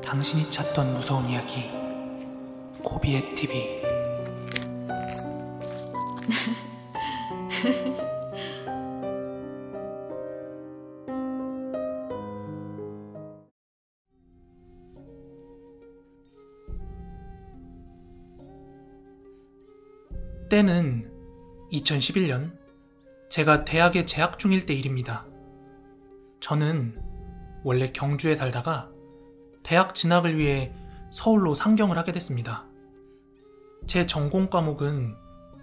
당신이 찾던 무서운 이야기 고비의 TV. 때는 2011년 제가 대학에 재학 중일 때 일입니다. 저는 원래 경주에 살다가 대학 진학을 위해 서울로 상경을 하게 됐습니다. 제 전공 과목은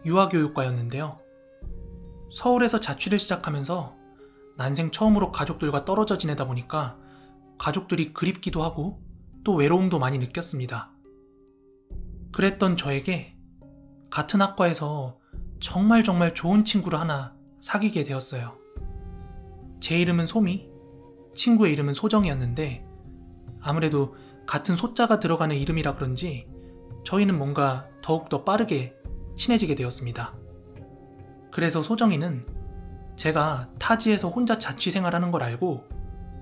유아교육과였는데요. 서울에서 자취를 시작하면서 난생 처음으로 가족들과 떨어져 지내다 보니까 가족들이 그립기도 하고 또 외로움도 많이 느꼈습니다. 그랬던 저에게 같은 학과에서 정말 좋은 친구를 하나 사귀게 되었어요. 제 이름은 소미, 친구의 이름은 소정이었는데 아무래도 같은 소자가 들어가는 이름이라 그런지 저희는 뭔가 더욱더 빠르게 친해지게 되었습니다. 그래서 소정이는 제가 타지에서 혼자 자취 생활하는 걸 알고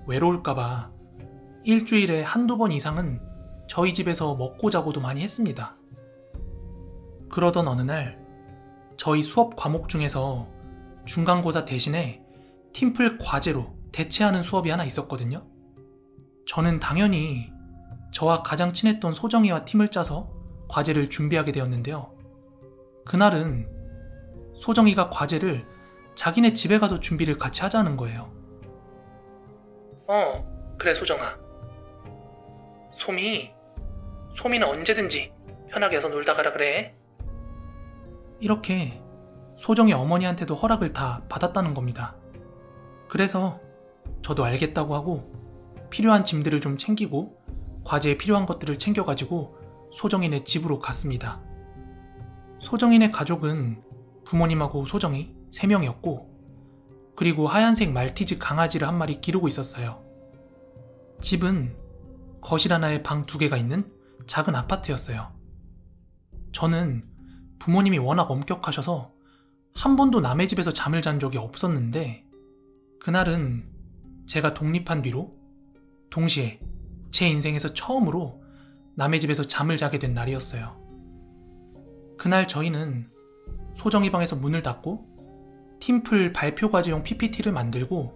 외로울까봐 일주일에 한두 번 이상은 저희 집에서 먹고 자고도 많이 했습니다. 그러던 어느 날 저희 수업 과목 중에서 중간고사 대신에 팀플 과제로 대체하는 수업이 하나 있었거든요. 저는 당연히 저와 가장 친했던 소정이와 팀을 짜서 과제를 준비하게 되었는데요. 그날은 소정이가 과제를 자기네 집에 가서 준비를 같이 하자는 거예요. 그래 소정아. 소미는 언제든지 편하게 와서 놀다 가라 그래. 이렇게 소정이 어머니한테도 허락을 다 받았다는 겁니다. 그래서 저도 알겠다고 하고 필요한 짐들을 좀 챙기고 과제에 필요한 것들을 챙겨가지고 소정이네 집으로 갔습니다. 소정이네 가족은 부모님하고 소정이 3명이었고 그리고 하얀색 말티즈 강아지를 한 마리 기르고 있었어요. 집은 거실 하나에 방 2개가 있는 작은 아파트였어요. 저는 부모님이 워낙 엄격하셔서 한 번도 남의 집에서 잠을 잔 적이 없었는데 그날은 제가 독립한 뒤로 동시에 제 인생에서 처음으로 남의 집에서 잠을 자게 된 날이었어요. 그날 저희는 소정이 방에서 문을 닫고 팀플 발표 과제용 PPT를 만들고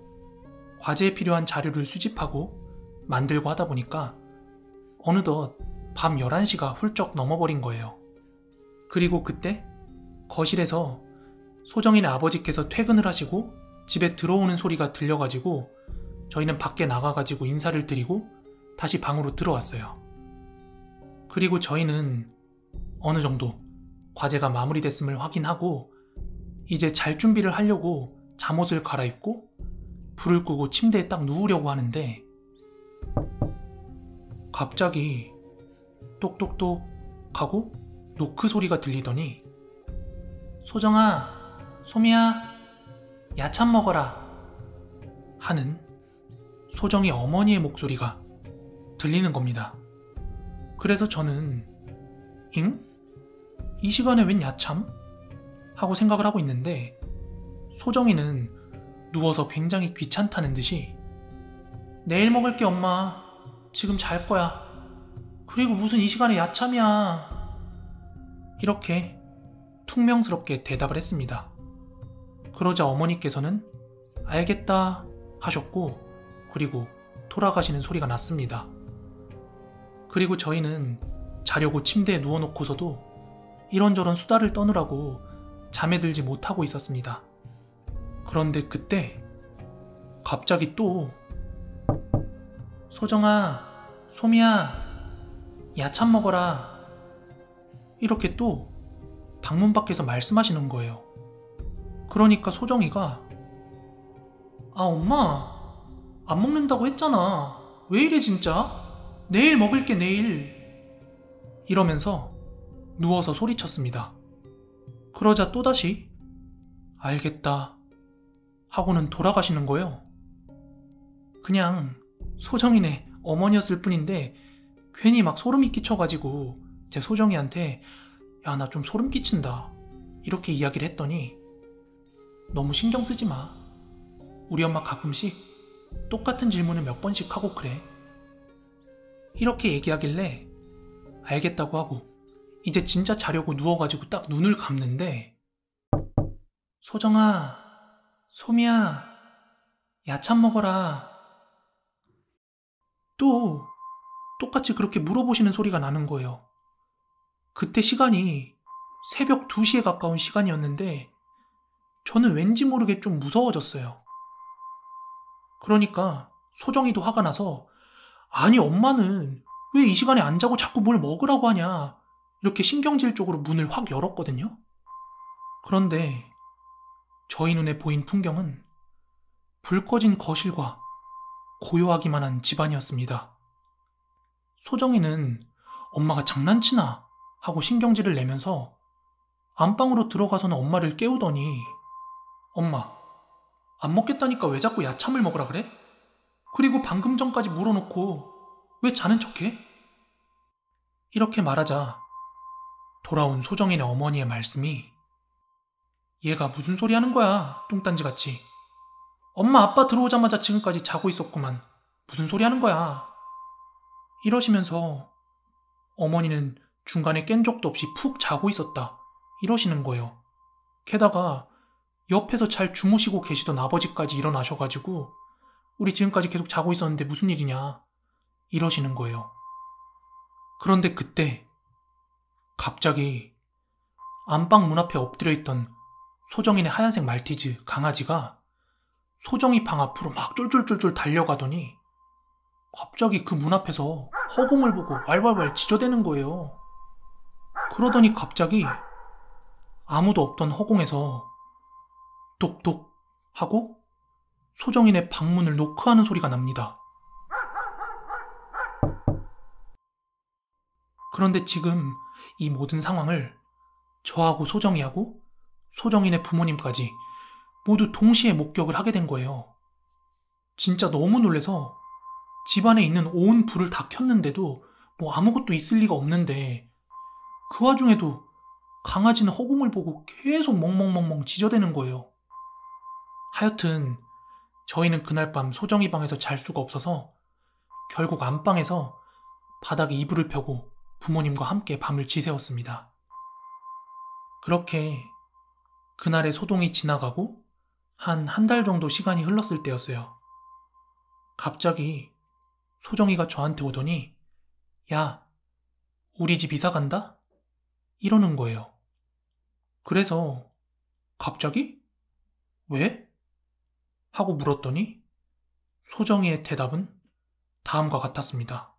과제에 필요한 자료를 수집하고 만들고 하다 보니까 어느덧 밤 11시가 훌쩍 넘어버린 거예요. 그리고 그때 거실에서 소정이네 아버지께서 퇴근을 하시고 집에 들어오는 소리가 들려가지고 저희는 밖에 나가가지고 인사를 드리고 다시 방으로 들어왔어요. 그리고 저희는 어느 정도 과제가 마무리됐음을 확인하고 이제 잘 준비를 하려고 잠옷을 갈아입고 불을 끄고 침대에 딱 누우려고 하는데 갑자기 똑똑똑 하고 노크 소리가 들리더니 소정아, 소미야, 야참 먹어라 하는 소정이 어머니의 목소리가 들리는 겁니다. 그래서 저는 잉? 이 시간에 웬 야참? 하고 생각을 하고 있는데 소정이는 누워서 굉장히 귀찮다는 듯이 내일 먹을게 엄마, 지금 잘 거야. 그리고 무슨 이 시간에 야참이야. 이렇게 퉁명스럽게 대답을 했습니다. 그러자 어머니께서는 알겠다 하셨고 그리고 돌아가시는 소리가 났습니다. 그리고 저희는 자려고 침대에 누워놓고서도 이런저런 수다를 떠느라고 잠에 들지 못하고 있었습니다. 그런데 그때 갑자기 또 소정아, 소미야, 야참 먹어라 이렇게 또 방문 밖에서 말씀하시는 거예요. 그러니까 소정이가 엄마 안 먹는다고 했잖아. 왜 이래 진짜? 내일 먹을게 내일. 이러면서 누워서 소리쳤습니다. 그러자 또다시 알겠다 하고는 돌아가시는 거예요. 그냥 소정이네 어머니였을 뿐인데 괜히 막 소름이 끼쳐가지고 제 소정이한테 야, 나 좀 소름 끼친다 이렇게 이야기를 했더니 너무 신경 쓰지 마. 우리 엄마 가끔씩 똑같은 질문을 몇 번씩 하고 그래. 이렇게 얘기하길래 알겠다고 하고 이제 진짜 자려고 누워가지고 딱 눈을 감는데 소정아, 소미야, 야참 먹어라. 또 똑같이 그렇게 물어보시는 소리가 나는 거예요. 그때 시간이 새벽 2시에 가까운 시간이었는데 저는 왠지 모르게 좀 무서워졌어요. 그러니까 소정이도 화가 나서 아니 엄마는 왜 이 시간에 안 자고 자꾸 뭘 먹으라고 하냐 이렇게 신경질적으로 문을 확 열었거든요. 그런데 저희 눈에 보인 풍경은 불 꺼진 거실과 고요하기만 한 집안이었습니다. 소정이는 엄마가 장난치나 하고 신경질을 내면서 안방으로 들어가서는 엄마를 깨우더니 엄마, 안 먹겠다니까 왜 자꾸 야참을 먹으라 그래? 그리고 방금 전까지 물어놓고 왜 자는 척해? 이렇게 말하자 돌아온 소정이네 어머니의 말씀이 얘가 무슨 소리 하는 거야 뚱딴지같이. 엄마 아빠 들어오자마자 지금까지 자고 있었구만. 무슨 소리 하는 거야. 이러시면서 어머니는 중간에 깬 적도 없이 푹 자고 있었다 이러시는 거예요. 게다가 옆에서 잘 주무시고 계시던 아버지까지 일어나셔가지고 우리 지금까지 계속 자고 있었는데 무슨 일이냐 이러시는 거예요. 그런데 그때 갑자기 안방 문 앞에 엎드려 있던 소정이네 하얀색 말티즈 강아지가 소정이 방 앞으로 막 쫄쫄쫄쫄 달려가더니 갑자기 그 문 앞에서 허공을 보고 왈왈왈 짖어대는 거예요. 그러더니 갑자기 아무도 없던 허공에서 똑똑 하고 소정이네 방문을 노크하는 소리가 납니다. 그런데 지금 이 모든 상황을 저하고 소정이하고 소정이네 부모님까지 모두 동시에 목격을 하게 된 거예요. 진짜 너무 놀라서 집안에 있는 온 불을 다 켰는데도 뭐 아무것도 있을 리가 없는데 그 와중에도 강아지는 허공을 보고 계속 멍멍멍멍 짖어대는 거예요. 하여튼 저희는 그날 밤 소정이 방에서 잘 수가 없어서 결국 안방에서 바닥에 이불을 펴고 부모님과 함께 밤을 지새웠습니다. 그렇게 그날의 소동이 지나가고 한 달 정도 시간이 흘렀을 때였어요. 갑자기 소정이가 저한테 오더니 야, 우리 집 이사 간다? 이러는 거예요. 그래서 갑자기? 왜? 하고 물었더니 소정이의 대답은 다음과 같았습니다.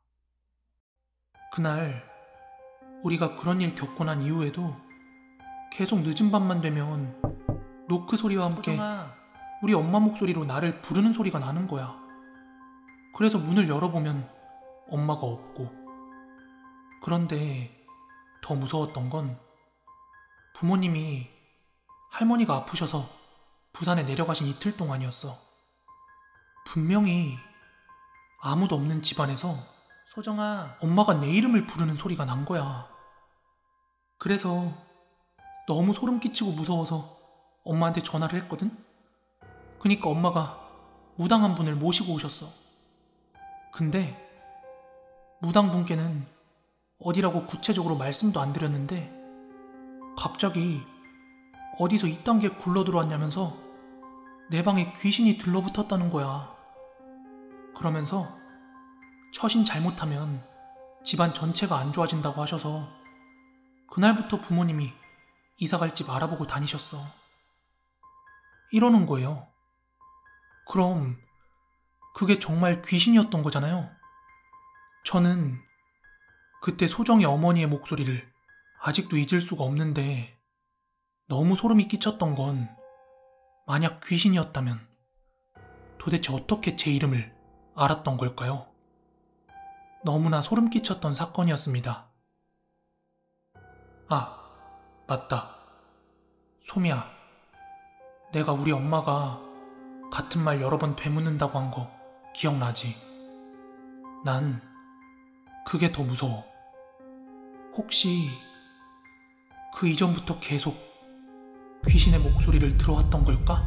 그날 우리가 그런 일 겪고 난 이후에도 계속 늦은 밤만 되면 노크 소리와 함께 우리 엄마 목소리로 나를 부르는 소리가 나는 거야. 그래서 문을 열어보면 엄마가 없고. 그런데 더 무서웠던 건 부모님이 할머니가 아프셔서 부산에 내려가신 이틀 동안이었어. 분명히 아무도 없는 집안에서 소정아, 엄마가 내 이름을 부르는 소리가 난 거야. 그래서 너무 소름 끼치고 무서워서 엄마한테 전화를 했거든? 그니까 엄마가 무당한 분을 모시고 오셨어. 근데 무당분께는 어디라고 구체적으로 말씀도 안 드렸는데 갑자기 어디서 이딴 게 굴러 들어왔냐면서 내 방에 귀신이 들러붙었다는 거야. 그러면서 처신 잘못하면 집안 전체가 안 좋아진다고 하셔서 그날부터 부모님이 이사갈 집 알아보고 다니셨어. 이러는 거예요. 그럼 그게 정말 귀신이었던 거잖아요. 저는 그때 소정이 어머니의 목소리를 아직도 잊을 수가 없는데 너무 소름이 끼쳤던 건 만약 귀신이었다면 도대체 어떻게 제 이름을 알았던 걸까요? 너무나 소름 끼쳤던 사건이었습니다. 아, 맞다. 소미야, 내가 우리 엄마가 같은 말 여러 번 되묻는다고 한 거 기억나지? 난 그게 더 무서워. 혹시 그 이전부터 계속 귀신의 목소리를 들어왔던 걸까?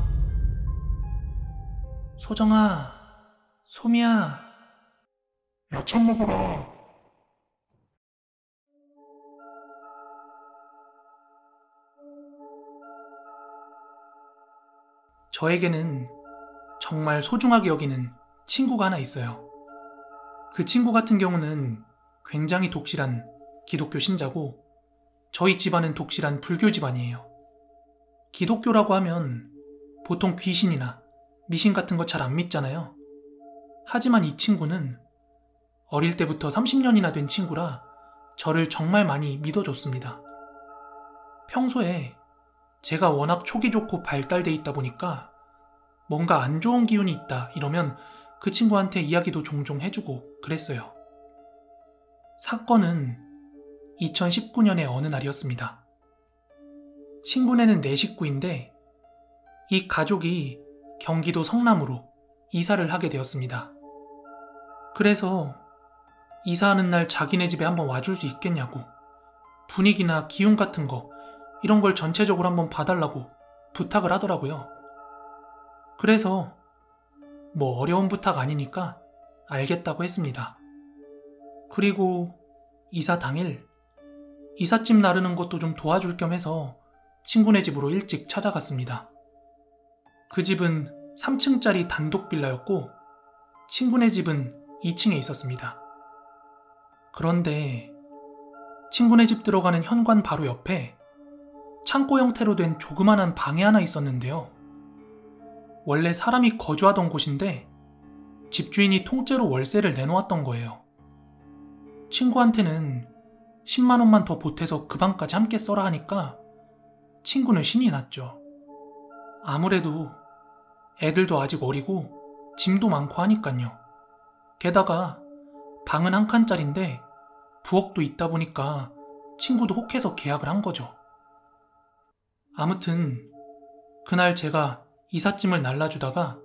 소정아, 소미야. 야참 먹어라. 저에게는 정말 소중하게 여기는 친구가 하나 있어요. 그 친구 같은 경우는 굉장히 독실한 기독교 신자고 저희 집안은 독실한 불교 집안이에요. 기독교라고 하면 보통 귀신이나 미신 같은 거 잘 안 믿잖아요. 하지만 이 친구는 어릴 때부터 30년이나 된 친구라 저를 정말 많이 믿어줬습니다. 평소에 제가 워낙 촉이 좋고 발달돼 있다 보니까 뭔가 안 좋은 기운이 있다 이러면 그 친구한테 이야기도 종종 해주고 그랬어요. 사건은 2019년의 어느 날이었습니다. 친구네는 4식구인데 이 가족이 경기도 성남으로 이사를 하게 되었습니다. 그래서 이사하는 날 자기네 집에 한번 와줄 수 있겠냐고 분위기나 기운 같은 거 이런 걸 전체적으로 한번 봐달라고 부탁을 하더라고요. 그래서 뭐 어려운 부탁 아니니까 알겠다고 했습니다. 그리고 이사 당일 이삿짐 나르는 것도 좀 도와줄 겸 해서 친구네 집으로 일찍 찾아갔습니다. 그 집은 3층짜리 단독 빌라였고 친구네 집은 2층에 있었습니다. 그런데 친구네 집 들어가는 현관 바로 옆에 창고 형태로 된 조그만한 방이 하나 있었는데요. 원래 사람이 거주하던 곳인데 집주인이 통째로 월세를 내놓았던 거예요. 친구한테는 10만 원만 더 보태서 그 방까지 함께 써라 하니까 친구는 신이 났죠. 아무래도 애들도 아직 어리고 짐도 많고 하니깐요. 게다가 방은 한 칸짜린데 부엌도 있다 보니까 친구도 혹해서 계약을 한 거죠. 아무튼 그날 제가 이삿짐을 날라주다가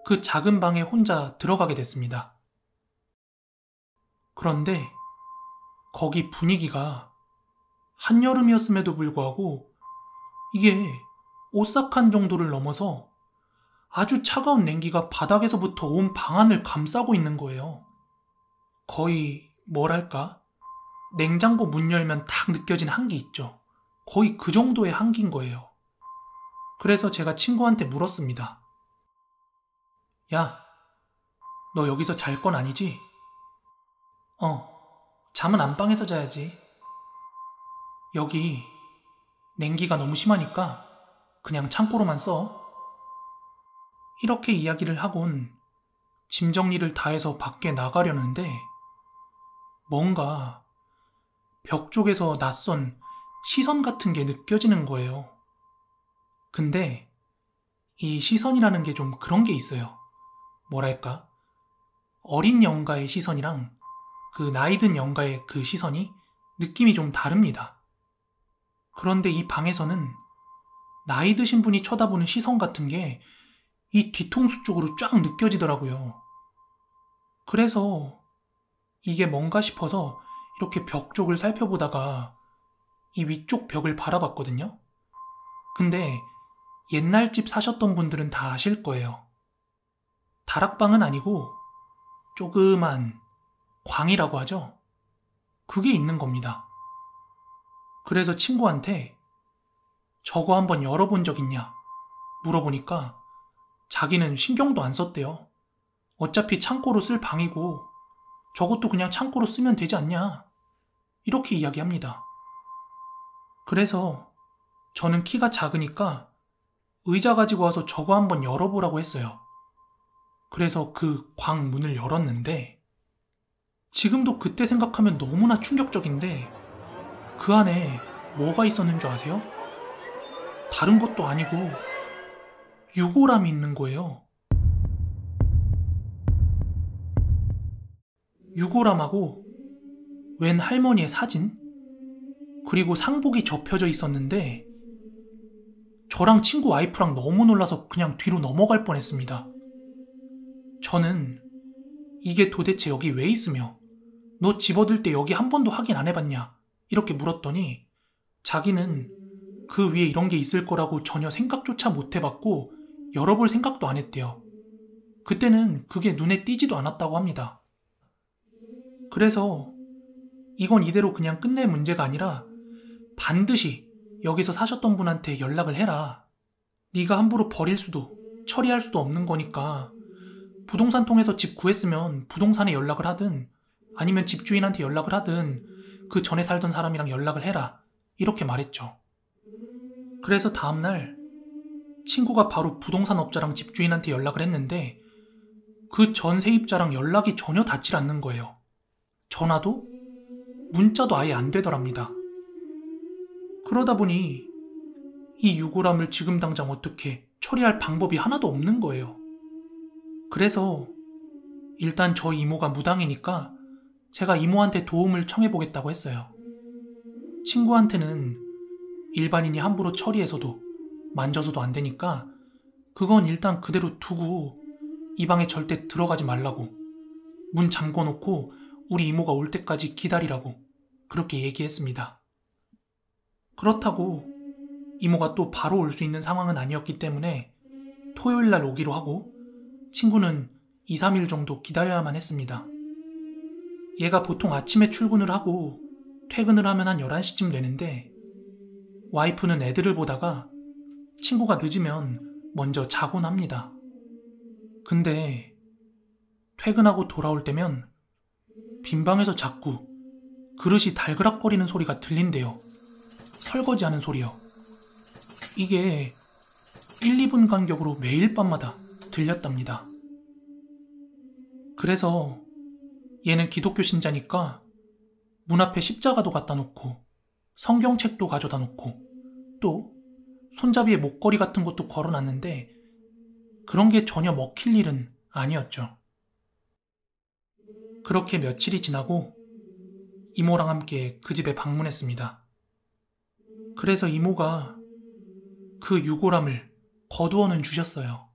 그 작은 방에 혼자 들어가게 됐습니다. 그런데 거기 분위기가 한여름이었음에도 불구하고 이게 오싹한 정도를 넘어서 아주 차가운 냉기가 바닥에서부터 온 방 안을 감싸고 있는 거예요. 거의 뭐랄까? 냉장고 문 열면 딱 느껴지는 한기 있죠. 거의 그 정도의 한기인 거예요. 그래서 제가 친구한테 물었습니다. 야, 너 여기서 잘 건 아니지? 잠은 안방에서 자야지. 여기 냉기가 너무 심하니까 그냥 창고로만 써. 이렇게 이야기를 하곤 짐 정리를 다 해서 밖에 나가려는데 뭔가 벽 쪽에서 낯선 시선 같은 게 느껴지는 거예요. 근데 이 시선이라는 게 좀 그런 게 있어요. 뭐랄까? 어린 영가의 시선이랑 그 나이 든 영가의 그 시선이 느낌이 좀 다릅니다. 그런데 이 방에서는 나이 드신 분이 쳐다보는 시선 같은 게 이 뒤통수 쪽으로 쫙 느껴지더라고요. 그래서 이게 뭔가 싶어서 이렇게 벽 쪽을 살펴보다가 이 위쪽 벽을 바라봤거든요. 근데 옛날 집 사셨던 분들은 다 아실 거예요. 다락방은 아니고 조그만 광이라고 하죠. 그게 있는 겁니다. 그래서 친구한테 저거 한번 열어본 적 있냐 물어보니까 자기는 신경도 안 썼대요. 어차피 창고로 쓸 방이고 저것도 그냥 창고로 쓰면 되지 않냐 이렇게 이야기합니다. 그래서 저는 키가 작으니까 의자 가지고 와서 저거 한번 열어보라고 했어요. 그래서 그 광 문을 열었는데 지금도 그때 생각하면 너무나 충격적인데 그 안에 뭐가 있었는 줄 아세요? 다른 것도 아니고 유골함이 있는 거예요. 유골함하고 웬 할머니의 사진? 그리고 상복이 접혀져 있었는데 저랑 친구 와이프랑 너무 놀라서 그냥 뒤로 넘어갈 뻔했습니다. 저는 이게 도대체 여기 왜 있으며 너 집어들 때 여기 한 번도 확인 안 해봤냐 이렇게 물었더니 자기는 그 위에 이런 게 있을 거라고 전혀 생각조차 못 해봤고 열어볼 생각도 안 했대요. 그때는 그게 눈에 띄지도 않았다고 합니다. 그래서 이건 이대로 그냥 끝낼 문제가 아니라 반드시 여기서 사셨던 분한테 연락을 해라. 네가 함부로 버릴 수도 처리할 수도 없는 거니까 부동산 통해서 집 구했으면 부동산에 연락을 하든 아니면 집주인한테 연락을 하든 그 전에 살던 사람이랑 연락을 해라. 이렇게 말했죠. 그래서 다음날 친구가 바로 부동산 업자랑 집주인한테 연락을 했는데 그 전 세입자랑 연락이 전혀 닿질 않는 거예요. 전화도 문자도 아예 안 되더랍니다. 그러다 보니 이 유골함을 지금 당장 어떻게 처리할 방법이 하나도 없는 거예요. 그래서 일단 저희 이모가 무당이니까 제가 이모한테 도움을 청해보겠다고 했어요. 친구한테는 일반인이 함부로 처리해서도 만져서도 안 되니까 그건 일단 그대로 두고 이 방에 절대 들어가지 말라고, 문 잠궈놓고 우리 이모가 올 때까지 기다리라고 그렇게 얘기했습니다. 그렇다고 이모가 또 바로 올 수 있는 상황은 아니었기 때문에 토요일 날 오기로 하고 친구는 2, 3일 정도 기다려야만 했습니다. 얘가 보통 아침에 출근을 하고 퇴근을 하면 한 11시쯤 되는데 와이프는 애들을 보다가 친구가 늦으면 먼저 자곤 합니다. 근데 퇴근하고 돌아올 때면 빈방에서 자꾸 그릇이 달그락거리는 소리가 들린대요. 설거지하는 소리요. 이게 1, 2분 간격으로 매일 밤마다 들렸답니다. 그래서 얘는 기독교 신자니까 문 앞에 십자가도 갖다 놓고 성경책도 가져다 놓고 또 손잡이에 목걸이 같은 것도 걸어놨는데 그런 게 전혀 먹힐 일은 아니었죠. 그렇게 며칠이 지나고 이모랑 함께 그 집에 방문했습니다. 그래서 이모가 그 유골함을 거두어는 주셨어요.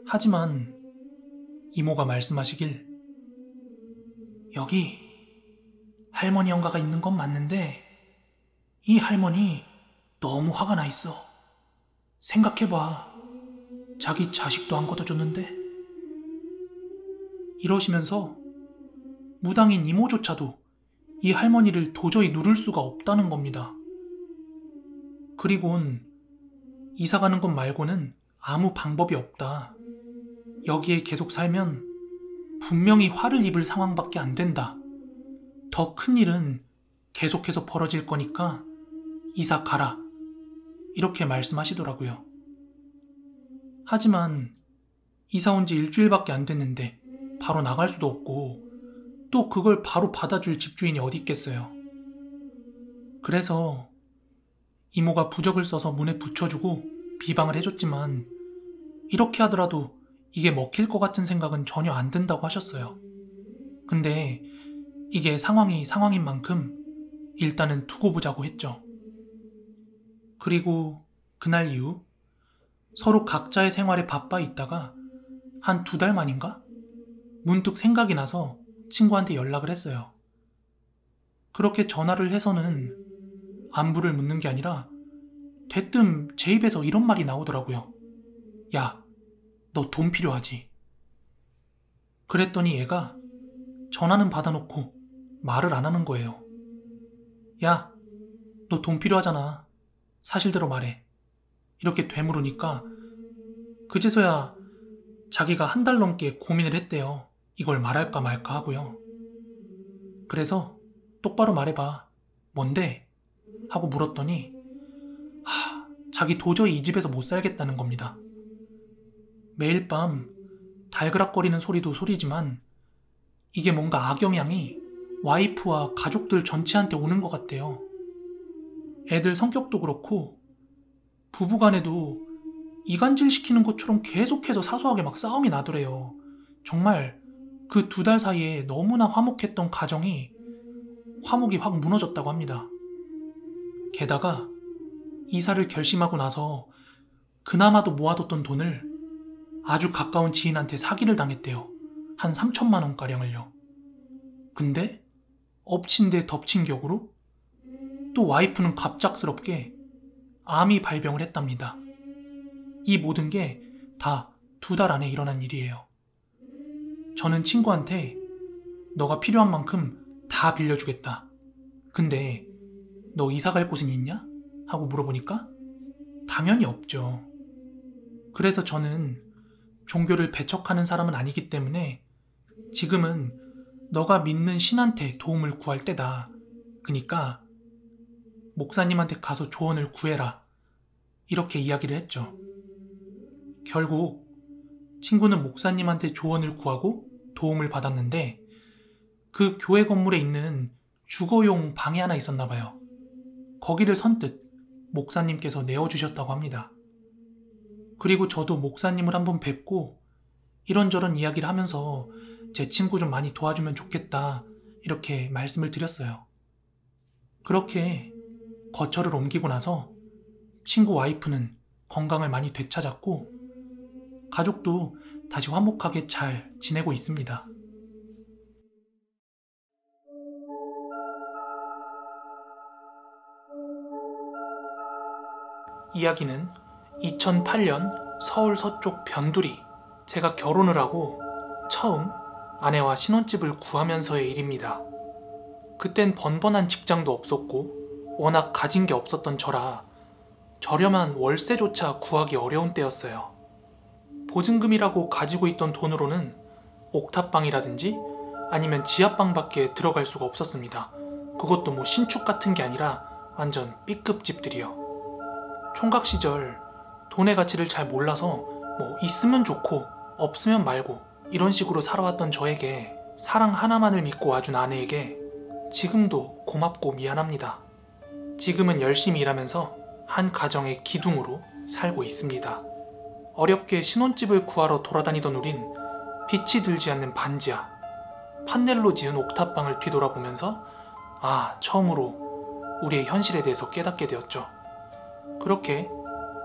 하지만 이모가 말씀하시길 여기 할머니 영가가 있는 건 맞는데 이 할머니 너무 화가 나 있어. 생각해봐. 자기 자식도 안 걷어줬는데. 이러시면서 무당인 이모조차도 이 할머니를 도저히 누를 수가 없다는 겁니다. 그리곤 이사가는 것 말고는 아무 방법이 없다. 여기에 계속 살면 분명히 화를 입을 상황밖에 안 된다. 더 큰 일은 계속해서 벌어질 거니까 이사 가라. 이렇게 말씀하시더라고요. 하지만 이사 온 지 일주일밖에 안 됐는데 바로 나갈 수도 없고 또 그걸 바로 받아줄 집주인이 어디 있겠어요. 그래서 이모가 부적을 써서 문에 붙여주고 비방을 해줬지만 이렇게 하더라도 이게 먹힐 것 같은 생각은 전혀 안 든다고 하셨어요. 근데 이게 상황이 상황인 만큼 일단은 두고 보자고 했죠. 그리고 그날 이후 서로 각자의 생활에 바빠 있다가 한 2달 만인가? 문득 생각이 나서 친구한테 연락을 했어요. 그렇게 전화를 해서는 안부를 묻는 게 아니라 대뜸 제 입에서 이런 말이 나오더라고요. 야, 너 돈 필요하지? 그랬더니 얘가 전화는 받아놓고 말을 안 하는 거예요. 야, 너 돈 필요하잖아. 사실대로 말해. 이렇게 되물으니까 그제서야 자기가 1달 넘게 고민을 했대요. 이걸 말할까 말까 하고요. 그래서 똑바로 말해봐. 뭔데? 하고 물었더니 자기 도저히 이 집에서 못 살겠다는 겁니다. 매일 밤 달그락거리는 소리도 소리지만 이게 뭔가 악영향이 와이프와 가족들 전체한테 오는 것 같대요. 애들 성격도 그렇고 부부간에도 이간질 시키는 것처럼 계속해서 사소하게 막 싸움이 나더래요. 정말 그 2달 사이에 너무나 화목했던 가정이 화목이 확 무너졌다고 합니다. 게다가 이사를 결심하고 나서 그나마도 모아뒀던 돈을 아주 가까운 지인한테 사기를 당했대요. 한 3천만 원가량을요. 근데 엎친 데 덮친 격으로 또 와이프는 갑작스럽게 암이 발병을 했답니다. 이 모든 게 다 2달 안에 일어난 일이에요. 저는 친구한테 너가 필요한 만큼 다 빌려주겠다. 근데 너 이사 갈 곳은 있냐? 하고 물어보니까 당연히 없죠. 그래서 저는 종교를 배척하는 사람은 아니기 때문에 지금은 너가 믿는 신한테 도움을 구할 때다. 그니까 목사님한테 가서 조언을 구해라. 이렇게 이야기를 했죠. 결국 친구는 목사님한테 조언을 구하고 도움을 받았는데 그 교회 건물에 있는 주거용 방이 하나 있었나 봐요. 거기를 선뜻 목사님께서 내어주셨다고 합니다. 그리고 저도 목사님을 한번 뵙고 이런저런 이야기를 하면서 제 친구 좀 많이 도와주면 좋겠다 이렇게 말씀을 드렸어요. 그렇게 거처를 옮기고 나서 친구 와이프는 건강을 많이 되찾았고 가족도 다시 화목하게 잘 지내고 있습니다. 이야기는 2008년 서울 서쪽 변두리, 제가 결혼을 하고 처음 아내와 신혼집을 구하면서의 일입니다. 그땐 번번한 직장도 없었고 워낙 가진 게 없었던 저라 저렴한 월세조차 구하기 어려운 때였어요. 보증금이라고 가지고 있던 돈으로는 옥탑방이라든지 아니면 지하방밖에 들어갈 수가 없었습니다. 그것도 뭐 신축 같은 게 아니라 완전 B급 집들이요. 총각 시절 돈의 가치를 잘 몰라서 뭐 있으면 좋고 없으면 말고 이런 식으로 살아왔던 저에게 사랑 하나만을 믿고 와준 아내에게 지금도 고맙고 미안합니다. 지금은 열심히 일하면서 한 가정의 기둥으로 살고 있습니다. 어렵게 신혼집을 구하러 돌아다니던 우린 빛이 들지 않는 반지하, 판넬로 지은 옥탑방을 뒤돌아보면서 처음으로 우리의 현실에 대해서 깨닫게 되었죠. 그렇게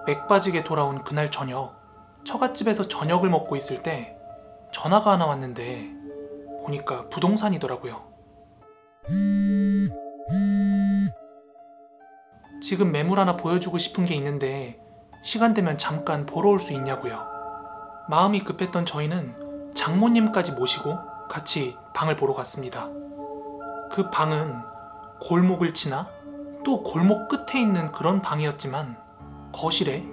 맥 빠지게 돌아온 그날 저녁, 처갓집에서 저녁을 먹고 있을 때 전화가 하나 왔는데 보니까 부동산이더라고요. 지금 매물 하나 보여주고 싶은 게 있는데 시간 되면 잠깐 보러 올 수 있냐고요. 마음이 급했던 저희는 장모님까지 모시고 같이 방을 보러 갔습니다. 그 방은 골목을 지나 또 골목 끝에 있는 그런 방이었지만 거실에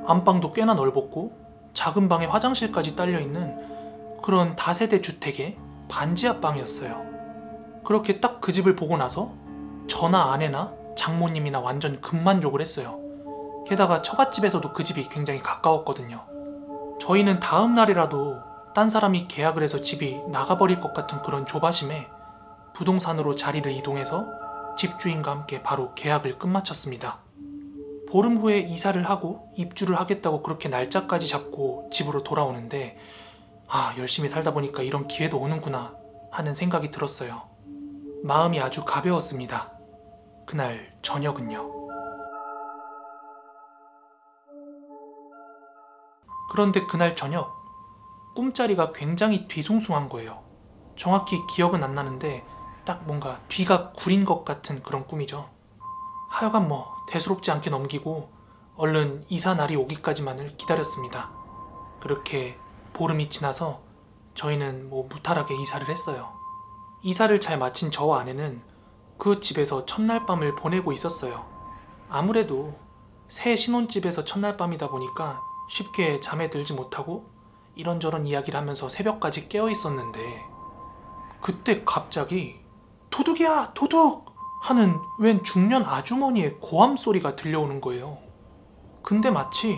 안방도 꽤나 넓었고 작은 방에 화장실까지 딸려있는 그런 다세대 주택의 반지하 방이었어요. 그렇게 딱 그 집을 보고 나서 저나 아내나 장모님이나 완전 급만족을 했어요. 게다가 처갓집에서도 그 집이 굉장히 가까웠거든요. 저희는 다음 날이라도 딴 사람이 계약을 해서 집이 나가버릴 것 같은 그런 조바심에 부동산으로 자리를 이동해서 집주인과 함께 바로 계약을 끝마쳤습니다. 보름 후에 이사를 하고 입주를 하겠다고 그렇게 날짜까지 잡고 집으로 돌아오는데 열심히 살다 보니까 이런 기회도 오는구나 하는 생각이 들었어요. 마음이 아주 가벼웠습니다. 그날 저녁은요. 그런데 그날 저녁 꿈자리가 굉장히 뒤숭숭한 거예요. 정확히 기억은 안 나는데 딱 뭔가 뒤가 구린 것 같은 그런 꿈이죠. 하여간 대수롭지 않게 넘기고 얼른 이사 날이 오기까지만을 기다렸습니다. 그렇게 보름이 지나서 저희는 무탈하게 이사를 했어요. 이사를 잘 마친 저와 아내는 그 집에서 첫날 밤을 보내고 있었어요. 아무래도 새 신혼집에서 첫날 밤이다 보니까 쉽게 잠에 들지 못하고 이런저런 이야기를 하면서 새벽까지 깨어 있었는데 그때 갑자기 도둑이야 도둑! 하는 웬 중년 아주머니의 고함 소리가 들려오는 거예요. 근데 마치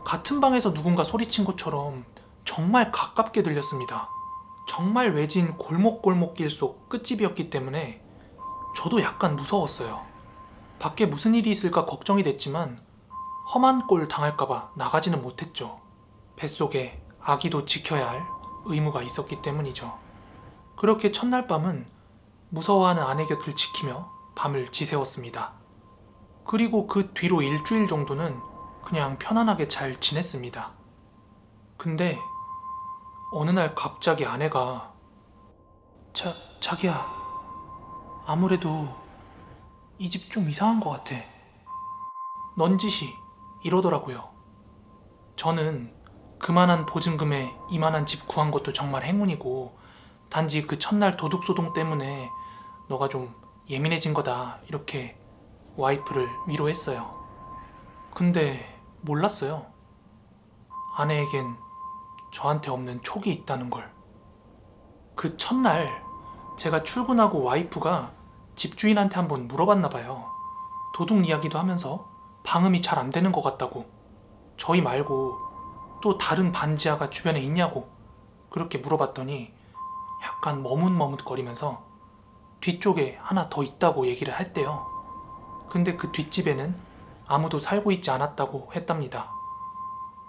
같은 방에서 누군가 소리친 것처럼 정말 가깝게 들렸습니다. 정말 외진 골목골목길 속 끝집이었기 때문에 저도 약간 무서웠어요. 밖에 무슨 일이 있을까 걱정이 됐지만 험한 꼴 당할까봐 나가지는 못했죠. 뱃속에 아기도 지켜야 할 의무가 있었기 때문이죠. 그렇게 첫날 밤은 무서워하는 아내 곁을 지키며 밤을 지새웠습니다. 그리고 그 뒤로 일주일 정도는 그냥 편안하게 잘 지냈습니다. 근데 어느 날 갑자기 아내가 자기야, 아무래도 이 집 좀 이상한 것 같아. 넌지시 이러더라고요. 저는 그만한 보증금에 이만한 집 구한 것도 정말 행운이고 단지 그 첫날 도둑소동 때문에 너가 좀 예민해진 거다 이렇게 와이프를 위로했어요. 근데 몰랐어요. 아내에겐 저한테 없는 촉이 있다는 걸. 그 첫날 제가 출근하고 와이프가 집주인한테 한번 물어봤나 봐요. 도둑 이야기도 하면서 방음이 잘 안 되는 것 같다고. 저희 말고 또 다른 반지하가 주변에 있냐고 그렇게 물어봤더니 약간 머뭇머뭇거리면서 뒤쪽에 하나 더 있다고 얘기를 했대요. 근데 그 뒷집에는 아무도 살고 있지 않았다고 했답니다.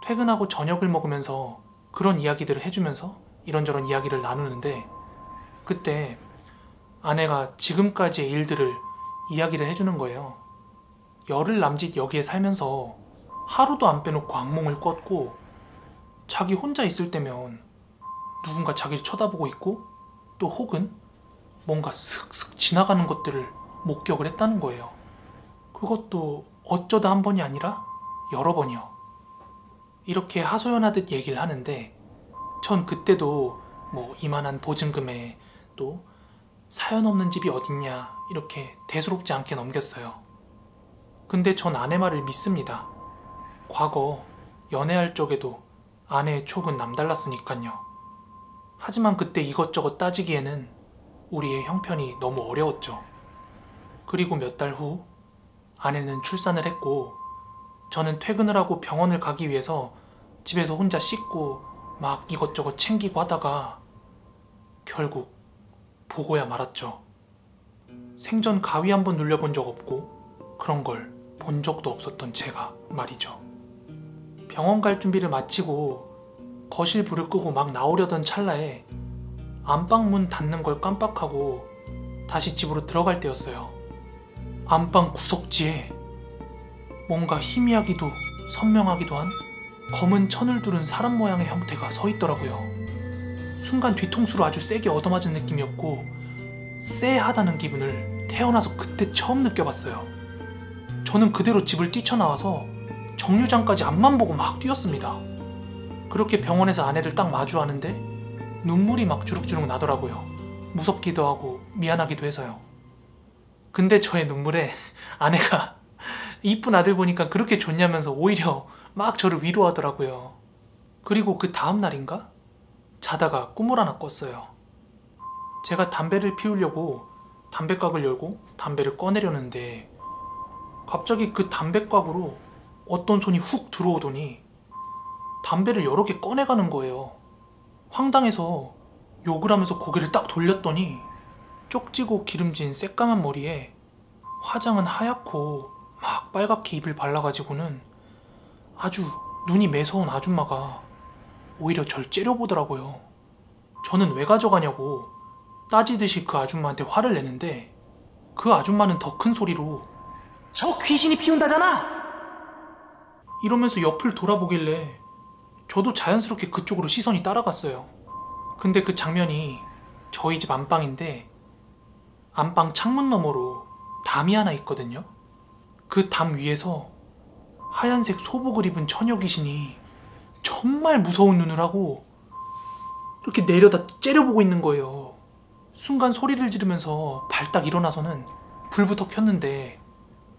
퇴근하고 저녁을 먹으면서 그런 이야기들을 해주면서 이런저런 이야기를 나누는데 그때 아내가 지금까지의 일들을 이야기를 해주는 거예요. 열흘 남짓 여기에 살면서 하루도 안 빼놓고 악몽을 꿨고 자기 혼자 있을 때면 누군가 자기를 쳐다보고 있고 또 혹은 뭔가 슥슥 지나가는 것들을 목격을 했다는 거예요. 그것도 어쩌다 한 번이 아니라 여러 번이요. 이렇게 하소연하듯 얘기를 하는데 전 그때도 뭐 이만한 보증금에 또 사연 없는 집이 어딨냐 이렇게 대수롭지 않게 넘겼어요. 근데 전 아내 말을 믿습니다. 과거 연애할 적에도 아내의 촉은 남달랐으니까요. 하지만 그때 이것저것 따지기에는 우리의 형편이 너무 어려웠죠. 그리고 몇 달 후 아내는 출산을 했고 저는 퇴근을 하고 병원을 가기 위해서 집에서 혼자 씻고 막 이것저것 챙기고 하다가 결국 보고야 말았죠. 생전 가위 한번 눌려본 적 없고 그런 걸 본 적도 없었던 제가 말이죠. 병원 갈 준비를 마치고 거실 불을 끄고 막 나오려던 찰나에 안방 문 닫는 걸 깜빡하고 다시 집으로 들어갈 때였어요. 안방 구석지에 뭔가 희미하기도 선명하기도 한 검은 천을 두른 사람 모양의 형태가 서 있더라고요. 순간 뒤통수로 아주 세게 얻어맞은 느낌이었고 쎄하다는 기분을 태어나서 그때 처음 느껴봤어요. 저는 그대로 집을 뛰쳐나와서 정류장까지 앞만 보고 막 뛰었습니다. 그렇게 병원에서 아내를 딱 마주하는데 눈물이 막 주룩주룩 나더라고요. 무섭기도 하고 미안하기도 해서요. 근데 저의 눈물에 아내가 이쁜 아들 보니까 그렇게 좋냐면서 오히려 막 저를 위로하더라고요. 그리고 그 다음 날인가? 자다가 꿈을 하나 꿨어요. 제가 담배를 피우려고 담배각을 열고 담배를 꺼내려는데 갑자기 그 담배각으로 어떤 손이 훅 들어오더니 담배를 여러 개 꺼내가는 거예요. 황당해서 욕을 하면서 고개를 딱 돌렸더니 쪽지고 기름진 새까만 머리에 화장은 하얗고 막 빨갛게 입을 발라가지고는 아주 눈이 매서운 아줌마가 오히려 절 째려보더라고요. 저는 왜 가져가냐고 따지듯이 그 아줌마한테 화를 내는데 그 아줌마는 더 큰 소리로 "저 귀신이 피운다잖아!" 이러면서 옆을 돌아보길래 저도 자연스럽게 그쪽으로 시선이 따라갔어요. 근데 그 장면이 저희 집 안방인데 안방 창문 너머로 담이 하나 있거든요. 그 담 위에서 하얀색 소복을 입은 처녀 귀신이 정말 무서운 눈을 하고 이렇게 내려다 째려보고 있는 거예요. 순간 소리를 지르면서 발딱 일어나서는 불부터 켰는데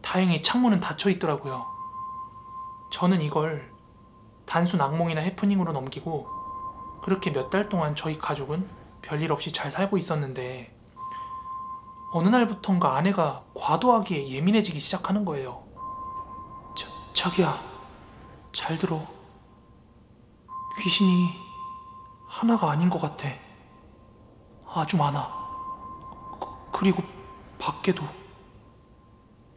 다행히 창문은 닫혀 있더라고요. 저는 이걸 단순 악몽이나 해프닝으로 넘기고 그렇게 몇 달 동안 저희 가족은 별일 없이 잘 살고 있었는데 어느 날부턴가 아내가 과도하게 예민해지기 시작하는 거예요. 자기야, 잘 들어. 귀신이 하나가 아닌 것 같아. 아주 많아. 그리고 밖에도.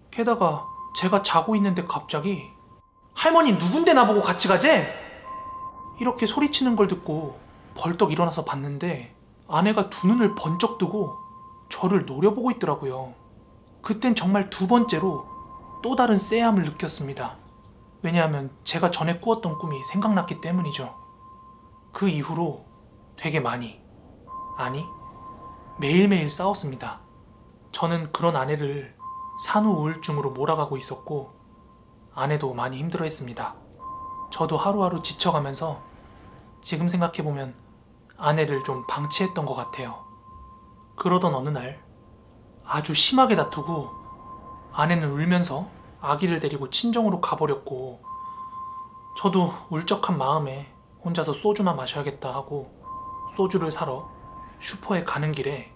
게다가 제가 자고 있는데 갑자기 "할머니 누군데 나보고 같이 가재?" 이렇게 소리치는 걸 듣고 벌떡 일어나서 봤는데 아내가 두 눈을 번쩍 뜨고 저를 노려보고 있더라고요. 그땐 정말 두 번째로 또 다른 쎄함을 느꼈습니다. 왜냐하면 제가 전에 꾸었던 꿈이 생각났기 때문이죠. 그 이후로 되게 많이, 아니 매일매일 싸웠습니다. 저는 그런 아내를 산후 우울증으로 몰아가고 있었고 아내도 많이 힘들어했습니다. 저도 하루하루 지쳐가면서 지금 생각해보면 아내를 좀 방치했던 것 같아요. 그러던 어느 날 아주 심하게 다투고 아내는 울면서 아기를 데리고 친정으로 가버렸고 저도 울적한 마음에 혼자서 소주나 마셔야겠다 하고 소주를 사러 슈퍼에 가는 길에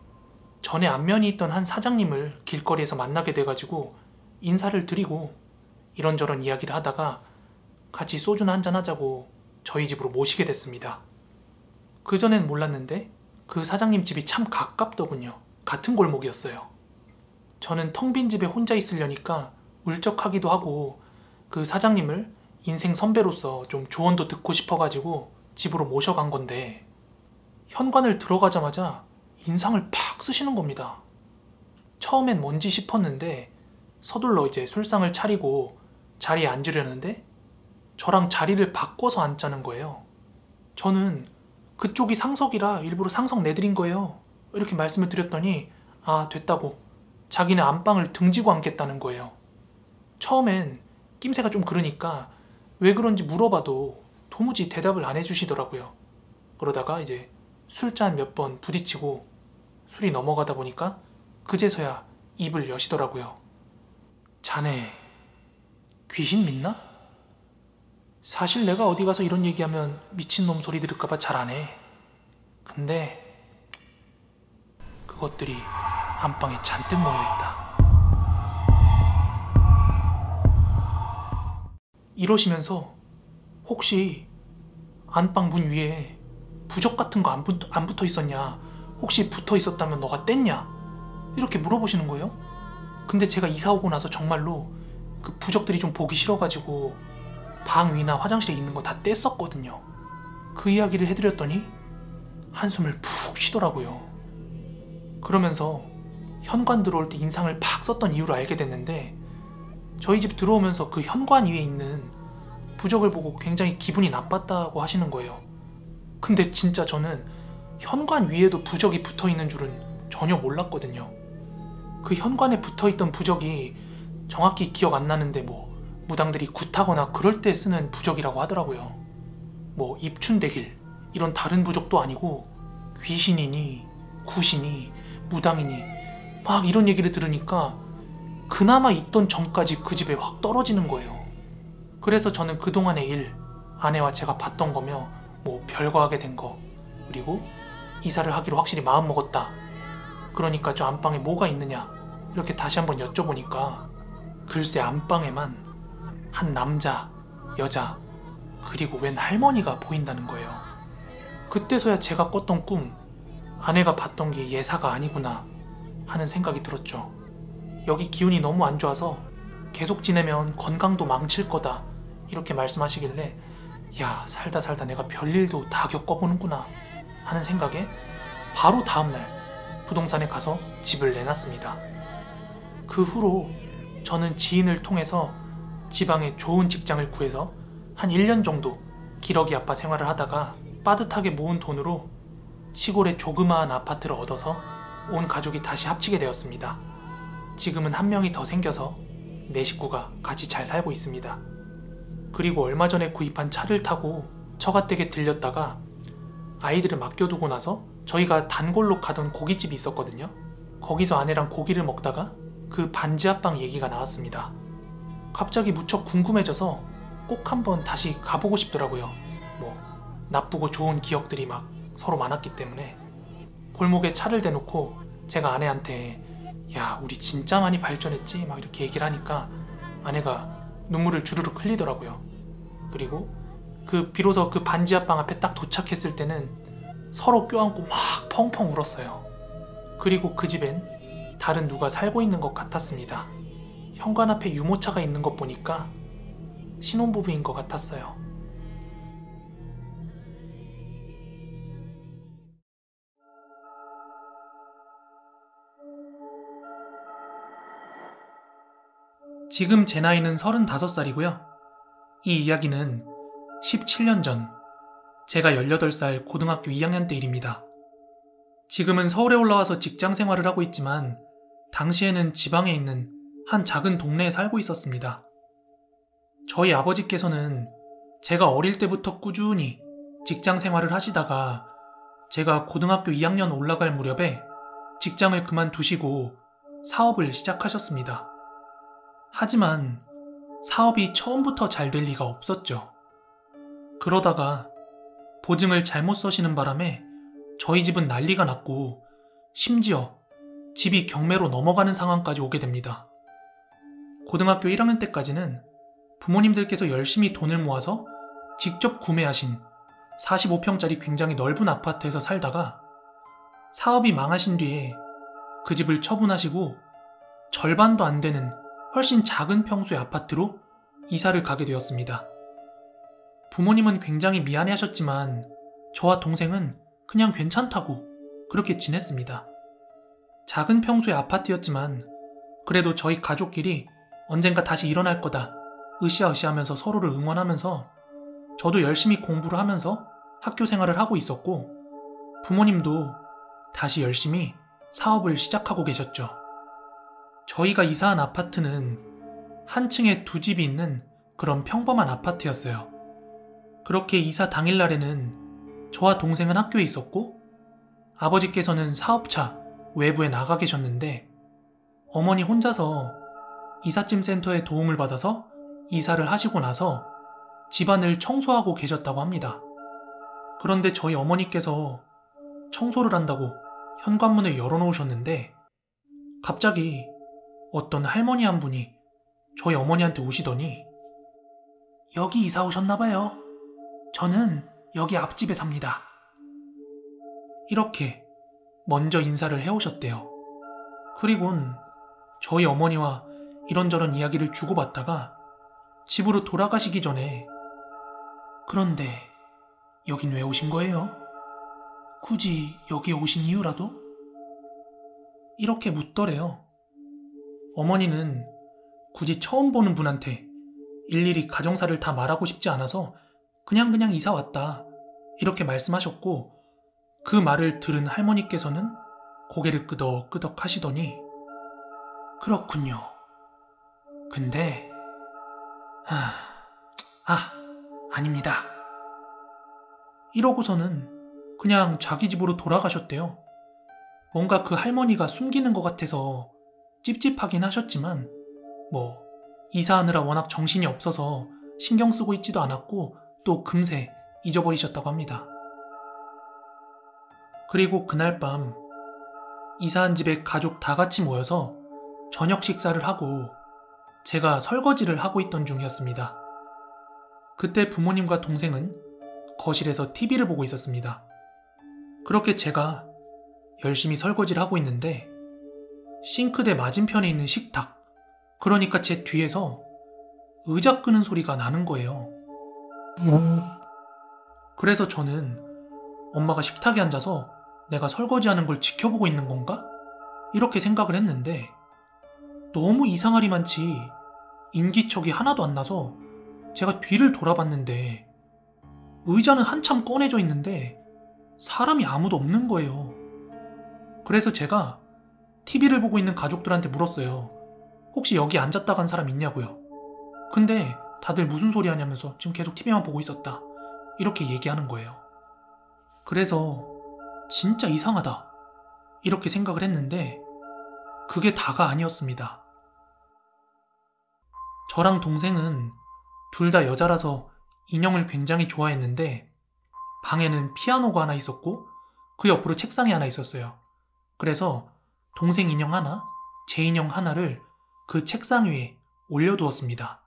전에 안면이 있던 한 사장님을 길거리에서 만나게 돼가지고 인사를 드리고 이런저런 이야기를 하다가 같이 소주나 한잔 하자고 저희 집으로 모시게 됐습니다. 그전엔 몰랐는데 그 사장님 집이 참 가깝더군요. 같은 골목이었어요. 저는 텅 빈 집에 혼자 있으려니까 울적하기도 하고 그 사장님을 인생 선배로서 좀 조언도 듣고 싶어가지고 집으로 모셔간 건데 현관을 들어가자마자 인상을 팍 쓰시는 겁니다. 처음엔 뭔지 싶었는데 서둘러 이제 술상을 차리고 자리에 앉으려는데 저랑 자리를 바꿔서 앉자는 거예요. 저는 그쪽이 상석이라 일부러 상석 내드린 거예요. 이렇게 말씀을 드렸더니 아 됐다고 자기는 안방을 등지고 앉겠다는 거예요. 처음엔 낌새가 좀 그러니까 왜 그런지 물어봐도 도무지 대답을 안 해주시더라고요. 그러다가 이제 술잔 몇 번 부딪히고 술이 넘어가다 보니까 그제서야 입을 여시더라고요. 자네 귀신 믿나? 사실 내가 어디 가서 이런 얘기하면 미친놈 소리 들을까봐 잘 안 해. 근데 그것들이 안방에 잔뜩 모여있다. 이러시면서 혹시 안방 문 위에 부적 같은 거 안 붙어 있었냐? 혹시 붙어 있었다면 너가 뗐냐? 이렇게 물어보시는 거예요. 근데 제가 이사 오고 나서 정말로 그 부적들이 좀 보기 싫어가지고 방 위나 화장실에 있는 거 다 뗐었거든요. 그 이야기를 해드렸더니 한숨을 푹 쉬더라고요. 그러면서 현관 들어올 때 인상을 팍 썼던 이유를 알게 됐는데 저희 집 들어오면서 그 현관 위에 있는 부적을 보고 굉장히 기분이 나빴다고 하시는 거예요. 근데 진짜 저는 현관 위에도 부적이 붙어있는 줄은 전혀 몰랐거든요. 그 현관에 붙어있던 부적이 정확히 기억 안 나는데 뭐 무당들이 굿하거나 그럴 때 쓰는 부적이라고 하더라고요. 뭐 입춘대길 이런 다른 부적도 아니고 귀신이니 굿이니 무당이니 막 이런 얘기를 들으니까 그나마 있던 정까지 그 집에 확 떨어지는 거예요. 그래서 저는 그동안의 일, 아내와 제가 봤던 거며 뭐 별거하게 된 거, 그리고 이사를 하기로 확실히 마음먹었다. 그러니까 저 안방에 뭐가 있느냐 이렇게 다시 한번 여쭤보니까 글쎄 안방에만 한 남자, 여자, 그리고 웬 할머니가 보인다는 거예요. 그때서야 제가 꿨던 꿈, 아내가 봤던 게 예사가 아니구나 하는 생각이 들었죠. 여기 기운이 너무 안 좋아서 계속 지내면 건강도 망칠 거다 이렇게 말씀하시길래 야 살다 내가 별일도 다 겪어보는구나 하는 생각에 바로 다음날 부동산에 가서 집을 내놨습니다. 그 후로 저는 지인을 통해서 지방에 좋은 직장을 구해서 한 1년 정도 기러기 아빠 생활을 하다가 빠듯하게 모은 돈으로 시골에 조그마한 아파트를 얻어서 온 가족이 다시 합치게 되었습니다. 지금은 한 명이 더 생겨서 네 식구가 같이 잘 살고 있습니다. 그리고 얼마 전에 구입한 차를 타고 처갓댁에 들렸다가 아이들을 맡겨두고 나서 저희가 단골로 가던 고깃집이 있었거든요. 거기서 아내랑 고기를 먹다가 그 반지하방 얘기가 나왔습니다. 갑자기 무척 궁금해져서 꼭 한번 다시 가보고 싶더라고요. 뭐 나쁘고 좋은 기억들이 막 서로 많았기 때문에. 골목에 차를 대놓고 제가 아내한테 야 우리 진짜 많이 발전했지 막 이렇게 얘기를 하니까 아내가 눈물을 주르륵 흘리더라고요. 그리고 비로소 그 반지하방 앞에 딱 도착했을 때는 서로 껴안고 막 펑펑 울었어요. 그리고 그 집엔 다른 누가 살고 있는 것 같았습니다. 현관 앞에 유모차가 있는 것 보니까 신혼부부인 것 같았어요. 지금 제 나이는 35살이고요. 이 이야기는 17년 전 제가 18살 고등학교 2학년 때 일입니다. 지금은 서울에 올라와서 직장 생활을 하고 있지만 당시에는 지방에 있는 한 작은 동네에 살고 있었습니다. 저희 아버지께서는 제가 어릴 때부터 꾸준히 직장 생활을 하시다가 제가 고등학교 2학년 올라갈 무렵에 직장을 그만두시고 사업을 시작하셨습니다. 하지만 사업이 처음부터 잘 될 리가 없었죠. 그러다가 보증을 잘못 써시는 바람에 저희 집은 난리가 났고 심지어 집이 경매로 넘어가는 상황까지 오게 됩니다. 고등학교 1학년 때까지는 부모님들께서 열심히 돈을 모아서 직접 구매하신 45평짜리 굉장히 넓은 아파트에서 살다가 사업이 망하신 뒤에 그 집을 처분하시고 절반도 안 되는 훨씬 작은 평수의 아파트로 이사를 가게 되었습니다. 부모님은 굉장히 미안해 하셨지만 저와 동생은 그냥 괜찮다고 그렇게 지냈습니다. 작은 평수의 아파트였지만 그래도 저희 가족끼리 언젠가 다시 일어날 거다 으쌰으쌰 하면서 서로를 응원하면서 저도 열심히 공부를 하면서 학교 생활을 하고 있었고 부모님도 다시 열심히 사업을 시작하고 계셨죠. 저희가 이사한 아파트는 한 층에 두 집이 있는 그런 평범한 아파트였어요. 그렇게 이사 당일날에는 저와 동생은 학교에 있었고 아버지께서는 사업차 외부에 나가 계셨는데 어머니 혼자서 이삿짐 센터의 도움을 받아서 이사를 하시고 나서 집안을 청소하고 계셨다고 합니다. 그런데 저희 어머니께서 청소를 한다고 현관문을 열어놓으셨는데 갑자기 어떤 할머니 한 분이 저희 어머니한테 오시더니 여기 이사 오셨나봐요. 저는 여기 앞집에 삽니다. 이렇게 먼저 인사를 해오셨대요. 그리곤 저희 어머니와 이런저런 이야기를 주고받다가 집으로 돌아가시기 전에 그런데 여긴 왜 오신 거예요? 굳이 여기에 오신 이유라도? 이렇게 묻더래요. 어머니는 굳이 처음 보는 분한테 일일이 가정사를 다 말하고 싶지 않아서 그냥 이사 왔다 이렇게 말씀하셨고 그 말을 들은 할머니께서는 고개를 끄덕끄덕 하시더니 그렇군요. 근데 아닙니다. 이러고서는 그냥 자기 집으로 돌아가셨대요. 뭔가 그 할머니가 숨기는 것 같아서 찝찝하긴 하셨지만 이사하느라 워낙 정신이 없어서 신경 쓰고 있지도 않았고 또 금세 잊어버리셨다고 합니다. 그리고 그날 밤 이사한 집에 가족 다 같이 모여서 저녁 식사를 하고 제가 설거지를 하고 있던 중이었습니다. 그때 부모님과 동생은 거실에서 TV를 보고 있었습니다. 그렇게 제가 열심히 설거지를 하고 있는데 싱크대 맞은편에 있는 식탁, 그러니까 제 뒤에서 의자 끄는 소리가 나는 거예요. 그래서 저는 엄마가 식탁에 앉아서 내가 설거지하는 걸 지켜보고 있는 건가? 이렇게 생각을 했는데 너무 이상하리만치 인기척이 하나도 안 나서 제가 뒤를 돌아봤는데 의자는 한참 꺼내져 있는데 사람이 아무도 없는 거예요. 그래서 제가 TV를 보고 있는 가족들한테 물었어요. 혹시 여기 앉았다 간 사람 있냐고요. 근데 다들 무슨 소리 하냐면서 지금 계속 TV만 보고 있었다 이렇게 얘기하는 거예요. 그래서 진짜 이상하다 이렇게 생각을 했는데 그게 다가 아니었습니다. 저랑 동생은 둘 다 여자라서 인형을 굉장히 좋아했는데 방에는 피아노가 하나 있었고 그 옆으로 책상이 하나 있었어요. 그래서 동생 인형 하나, 제 인형 하나를 그 책상 위에 올려두었습니다.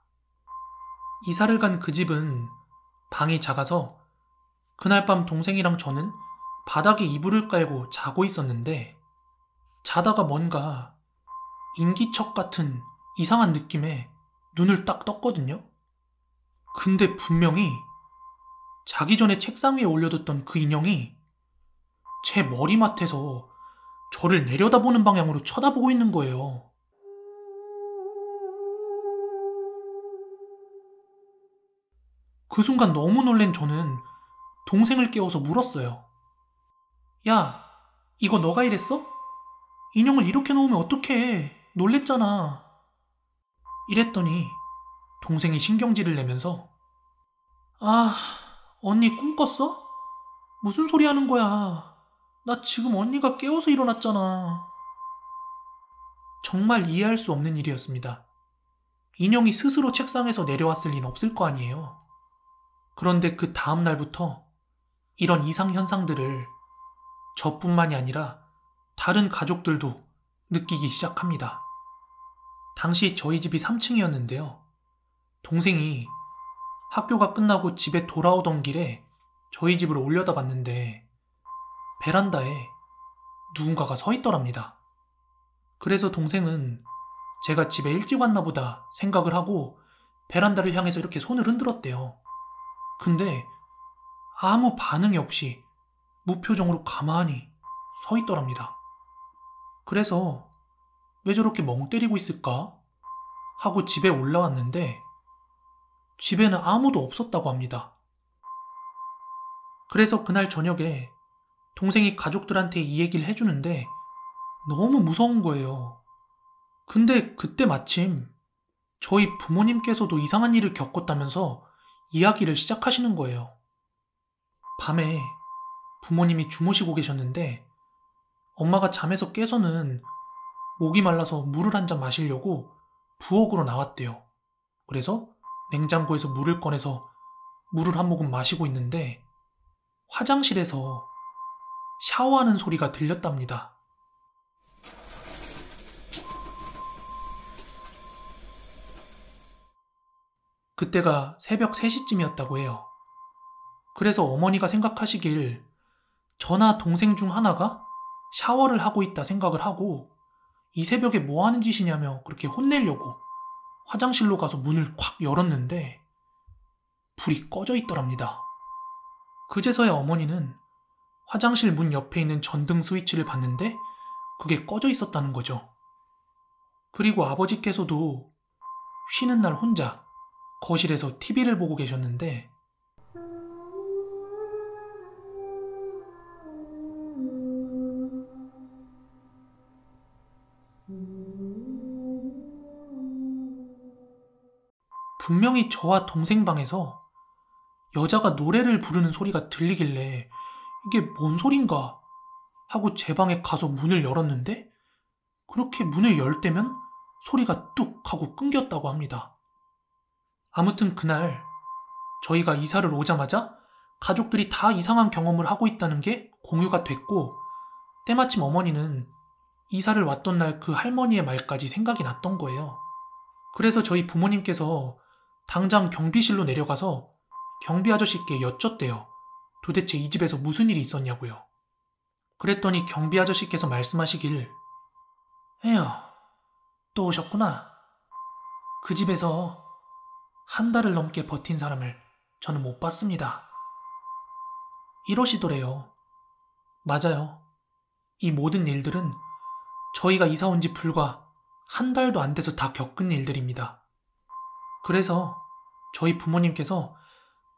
이사를 간 그 집은 방이 작아서 그날 밤 동생이랑 저는 바닥에 이불을 깔고 자고 있었는데 자다가 뭔가 인기척 같은 이상한 느낌에 눈을 딱 떴거든요. 근데 분명히 자기 전에 책상 위에 올려뒀던 그 인형이 제 머리맡에서 저를 내려다보는 방향으로 쳐다보고 있는 거예요. 그 순간 너무 놀란 저는 동생을 깨워서 물었어요. 야, 이거 너가 이랬어? 인형을 이렇게 놓으면 어떡해? 놀랬잖아. 이랬더니 동생이 신경질을 내면서 언니 꿈 꿨어? 무슨 소리 하는 거야? 나 지금 언니가 깨워서 일어났잖아. 정말 이해할 수 없는 일이었습니다. 인형이 스스로 책상에서 내려왔을 리는 없을 거 아니에요. 그런데 그 다음 날부터 이런 이상 현상들을 저뿐만이 아니라 다른 가족들도 느끼기 시작합니다. 당시 저희 집이 3층이었는데요. 동생이 학교가 끝나고 집에 돌아오던 길에 저희 집으로 올려다 봤는데 베란다에 누군가가 서 있더랍니다. 그래서 동생은 제가 집에 일찍 왔나 보다 생각을 하고 베란다를 향해서 이렇게 손을 흔들었대요. 근데 아무 반응이 없이 무표정으로 가만히 서 있더랍니다. 그래서 왜 저렇게 멍 때리고 있을까? 하고 집에 올라왔는데 집에는 아무도 없었다고 합니다. 그래서 그날 저녁에 동생이 가족들한테 이 얘기를 해주는데 너무 무서운 거예요. 근데 그때 마침 저희 부모님께서도 이상한 일을 겪었다면서 이야기를 시작하시는 거예요. 밤에 부모님이 주무시고 계셨는데 엄마가 잠에서 깨서는 목이 말라서 물을 한 잔 마시려고 부엌으로 나왔대요. 그래서 냉장고에서 물을 꺼내서 물을 한 모금 마시고 있는데 화장실에서 샤워하는 소리가 들렸답니다. 그때가 새벽 3시쯤이었다고 해요. 그래서 어머니가 생각하시길 저나 동생 중 하나가 샤워를 하고 있다 생각을 하고 이 새벽에 뭐 하는 짓이냐며 그렇게 혼내려고 화장실로 가서 문을 콱 열었는데 불이 꺼져 있더랍니다. 그제서야 어머니는 화장실 문 옆에 있는 전등 스위치를 봤는데 그게 꺼져 있었다는 거죠. 그리고 아버지께서도 쉬는 날 혼자 거실에서 TV를 보고 계셨는데 분명히 저와 동생 방에서 여자가 노래를 부르는 소리가 들리길래 이게 뭔 소린가 하고 제 방에 가서 문을 열었는데 그렇게 문을 열 때면 소리가 뚝 하고 끊겼다고 합니다. 아무튼 그날 저희가 이사를 오자마자 가족들이 다 이상한 경험을 하고 있다는 게 공유가 됐고 때마침 어머니는 이사를 왔던 날 그 할머니의 말까지 생각이 났던 거예요. 그래서 저희 부모님께서 당장 경비실로 내려가서 경비 아저씨께 여쭙대요. 도대체 이 집에서 무슨 일이 있었냐고요. 그랬더니 경비 아저씨께서 말씀하시길 에휴, 또 오셨구나. 그 집에서 한 달을 넘게 버틴 사람을 저는 못 봤습니다. 이러시더래요. 맞아요. 이 모든 일들은 저희가 이사 온 지 불과 한 달도 안 돼서 다 겪은 일들입니다. 그래서 저희 부모님께서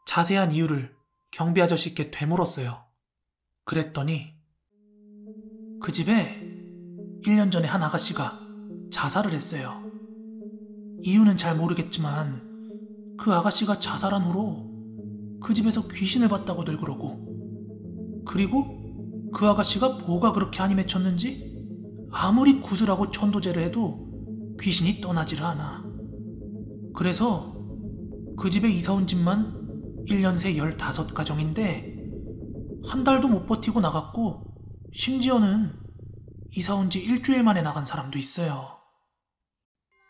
자세한 이유를 경비 아저씨께 되물었어요. 그랬더니 그 집에 1년 전에 한 아가씨가 자살을 했어요. 이유는 잘 모르겠지만 그 아가씨가 자살한 후로 그 집에서 귀신을 봤다고들 그러고 그리고 그 아가씨가 뭐가 그렇게 한이 맺혔는지 아무리 구슬하고 천도제를 해도 귀신이 떠나지를 않아. 그래서 그 집에 이사 온 집만 1년 새 15가정인데 한 달도 못 버티고 나갔고 심지어는 이사 온 지 일주일 만에 나간 사람도 있어요.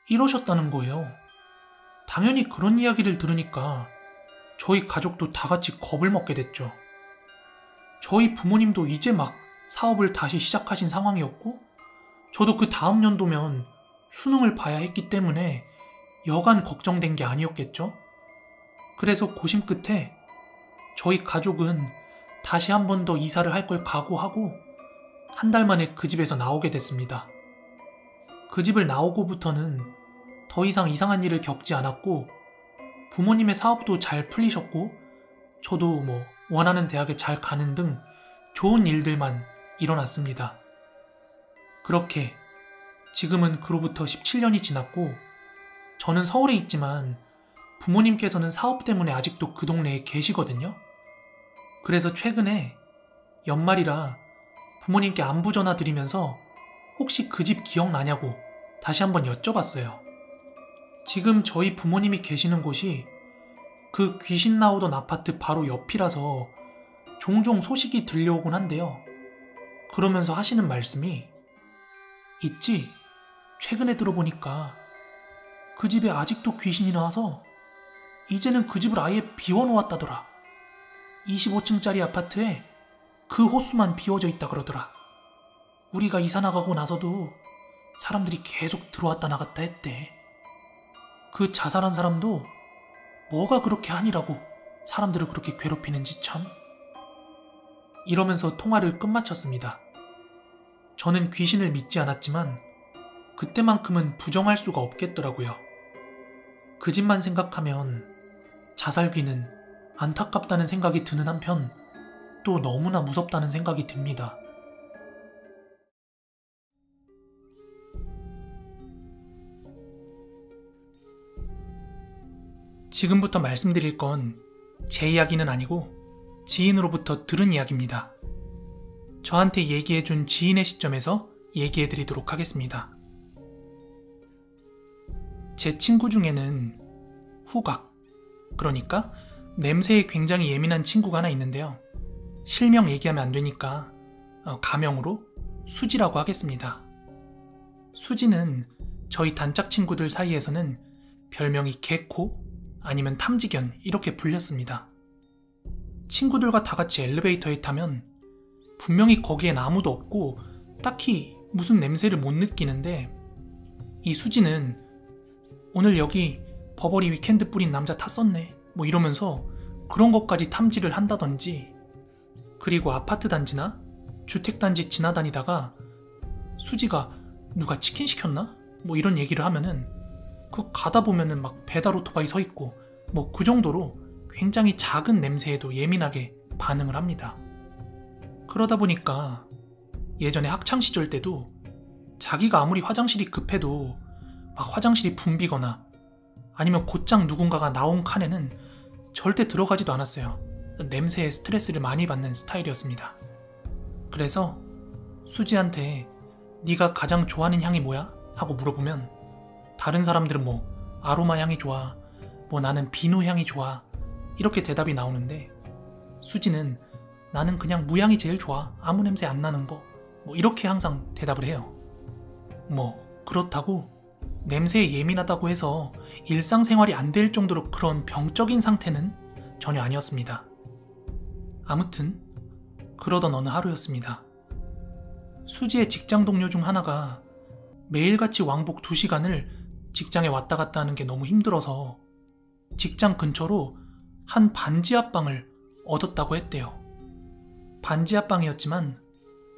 이러셨다는 거예요. 당연히 그런 이야기를 들으니까 저희 가족도 다 같이 겁을 먹게 됐죠. 저희 부모님도 이제 막 사업을 다시 시작하신 상황이었고 저도 그 다음 연도면 수능을 봐야 했기 때문에 여간 걱정된 게 아니었겠죠. 그래서 고심 끝에 저희 가족은 다시 한 번 더 이사를 할 걸 각오하고 한 달 만에 그 집에서 나오게 됐습니다. 그 집을 나오고부터는 더 이상 이상한 일을 겪지 않았고 부모님의 사업도 잘 풀리셨고 저도 원하는 대학에 잘 가는 등 좋은 일들만 일어났습니다. 그렇게 지금은 그로부터 17년이 지났고 저는 서울에 있지만 부모님께서는 사업 때문에 아직도 그 동네에 계시거든요. 그래서 최근에 연말이라 부모님께 안부 전화 드리면서 혹시 그 집 기억나냐고 다시 한번 여쭤봤어요. 지금 저희 부모님이 계시는 곳이 그 귀신 나오던 아파트 바로 옆이라서 종종 소식이 들려오곤 한데요. 그러면서 하시는 말씀이 있지? 최근에 들어보니까 그 집에 아직도 귀신이 나와서 이제는 그 집을 아예 비워놓았다더라. 25층짜리 아파트에 그 호수만 비워져 있다 그러더라. 우리가 이사 나가고 나서도 사람들이 계속 들어왔다 나갔다 했대. 그 자살한 사람도 뭐가 그렇게 한이라고 사람들을 그렇게 괴롭히는지 참. 이러면서 통화를 끝마쳤습니다. 저는 귀신을 믿지 않았지만 그때만큼은 부정할 수가 없겠더라고요. 그 집만 생각하면 자살귀는 안타깝다는 생각이 드는 한편 또 너무나 무섭다는 생각이 듭니다. 지금부터 말씀드릴 건 제 이야기는 아니고 지인으로부터 들은 이야기입니다. 저한테 얘기해준 지인의 시점에서 얘기해드리도록 하겠습니다. 제 친구 중에는 후각, 그러니까 냄새에 굉장히 예민한 친구가 하나 있는데요. 실명 얘기하면 안 되니까 가명으로 수지라고 하겠습니다. 수지는 저희 단짝 친구들 사이에서는 별명이 개코 아니면 탐지견 이렇게 불렸습니다. 친구들과 다 같이 엘리베이터에 타면 분명히 거기엔 아무도 없고 딱히 무슨 냄새를 못 느끼는데 이 수지는 오늘 여기 버버리 위켄드 뿌린 남자 탔었네 뭐 이러면서 그런 것까지 탐지를 한다든지, 그리고 아파트 단지나 주택단지 지나다니다가 수지가 누가 치킨 시켰나? 뭐 이런 얘기를 하면은 그 가다 보면은 막 배달 오토바이 서 있고 뭐 그 정도로 굉장히 작은 냄새에도 예민하게 반응을 합니다. 그러다 보니까 예전에 학창시절 때도 자기가 아무리 화장실이 급해도 막 화장실이 붐비거나 아니면 곧장 누군가가 나온 칸에는 절대 들어가지도 않았어요. 냄새에 스트레스를 많이 받는 스타일이었습니다. 그래서 수지한테 네가 가장 좋아하는 향이 뭐야? 하고 물어보면 다른 사람들은 뭐 아로마 향이 좋아, 뭐 나는 비누 향이 좋아 이렇게 대답이 나오는데 수지는 나는 그냥 무향이 제일 좋아, 아무 냄새 안 나는 거, 뭐 이렇게 항상 대답을 해요. 뭐 그렇다고 냄새에 예민하다고 해서 일상생활이 안 될 정도로 그런 병적인 상태는 전혀 아니었습니다. 아무튼 그러던 어느 하루였습니다. 수지의 직장 동료 중 하나가 매일같이 왕복 2시간을 직장에 왔다 갔다 하는 게 너무 힘들어서 직장 근처로 한 반지하방을 얻었다고 했대요. 반지하방이었지만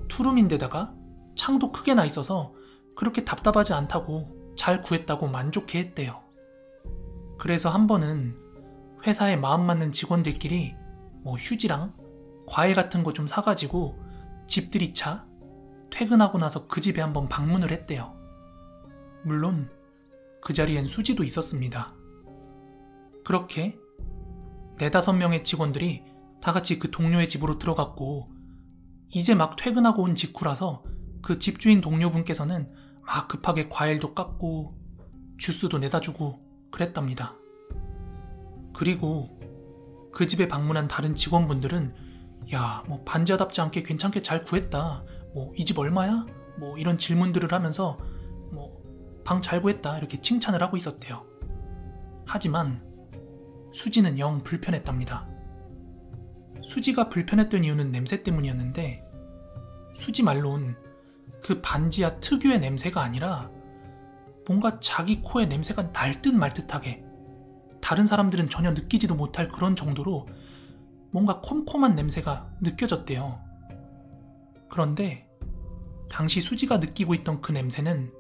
투룸인데다가 창도 크게 나 있어서 그렇게 답답하지 않다고 잘 구했다고 만족해 했대요. 그래서 한 번은 회사에 마음 맞는 직원들끼리 뭐 휴지랑 과일 같은 거 좀 사가지고 집들이차 퇴근하고 나서 그 집에 한번 방문을 했대요. 물론 그 자리엔 수지도 있었습니다. 그렇게 4-5명의 직원들이 다 같이 그 동료의 집으로 들어갔고 이제 막 퇴근하고 온 직후라서 그 집주인 동료분께서는 막 급하게 과일도 깎고 주스도 내다주고 그랬답니다. 그리고 그 집에 방문한 다른 직원분들은 야, 뭐 반지하답지 않게 괜찮게 잘 구했다, 뭐 이 집 얼마야? 뭐 이런 질문들을 하면서 뭐 방 잘 구했다 이렇게 칭찬을 하고 있었대요. 하지만 수지는 영 불편했답니다. 수지가 불편했던 이유는 냄새 때문이었는데 수지 말론 그 반지하 특유의 냄새가 아니라 뭔가 자기 코에 냄새가 날 듯 말 듯하게 다른 사람들은 전혀 느끼지도 못할 그런 정도로 뭔가 콤콤한 냄새가 느껴졌대요. 그런데 당시 수지가 느끼고 있던 그 냄새는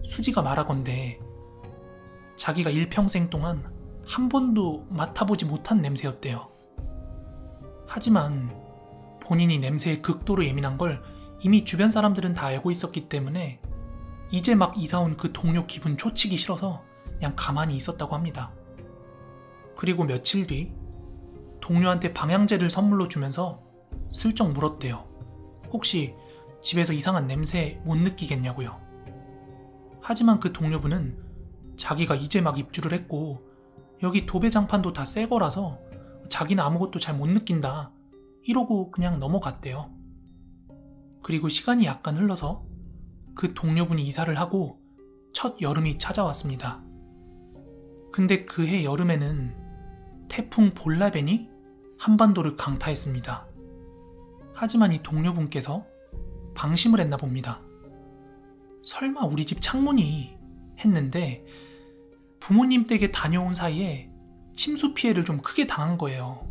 수지가 말하건대 자기가 일평생 동안 한 번도 맡아보지 못한 냄새였대요. 하지만 본인이 냄새에 극도로 예민한 걸 이미 주변 사람들은 다 알고 있었기 때문에 이제 막 이사온 그 동료 기분 초치기 싫어서 그냥 가만히 있었다고 합니다. 그리고 며칠 뒤 동료한테 방향제를 선물로 주면서 슬쩍 물었대요. 혹시 집에서 이상한 냄새 못 느끼겠냐고요. 하지만 그 동료분은 자기가 이제 막 입주를 했고 여기 도배장판도 다 새 거라서 자기는 아무것도 잘 못 느낀다 이러고 그냥 넘어갔대요. 그리고 시간이 약간 흘러서 그 동료분이 이사를 하고 첫 여름이 찾아왔습니다. 근데 그해 여름에는 태풍 볼라벤이 한반도를 강타했습니다. 하지만 이 동료분께서 방심을 했나 봅니다. 설마 우리 집 창문이 했는데 부모님 댁에 다녀온 사이에 침수 피해를 좀 크게 당한 거예요.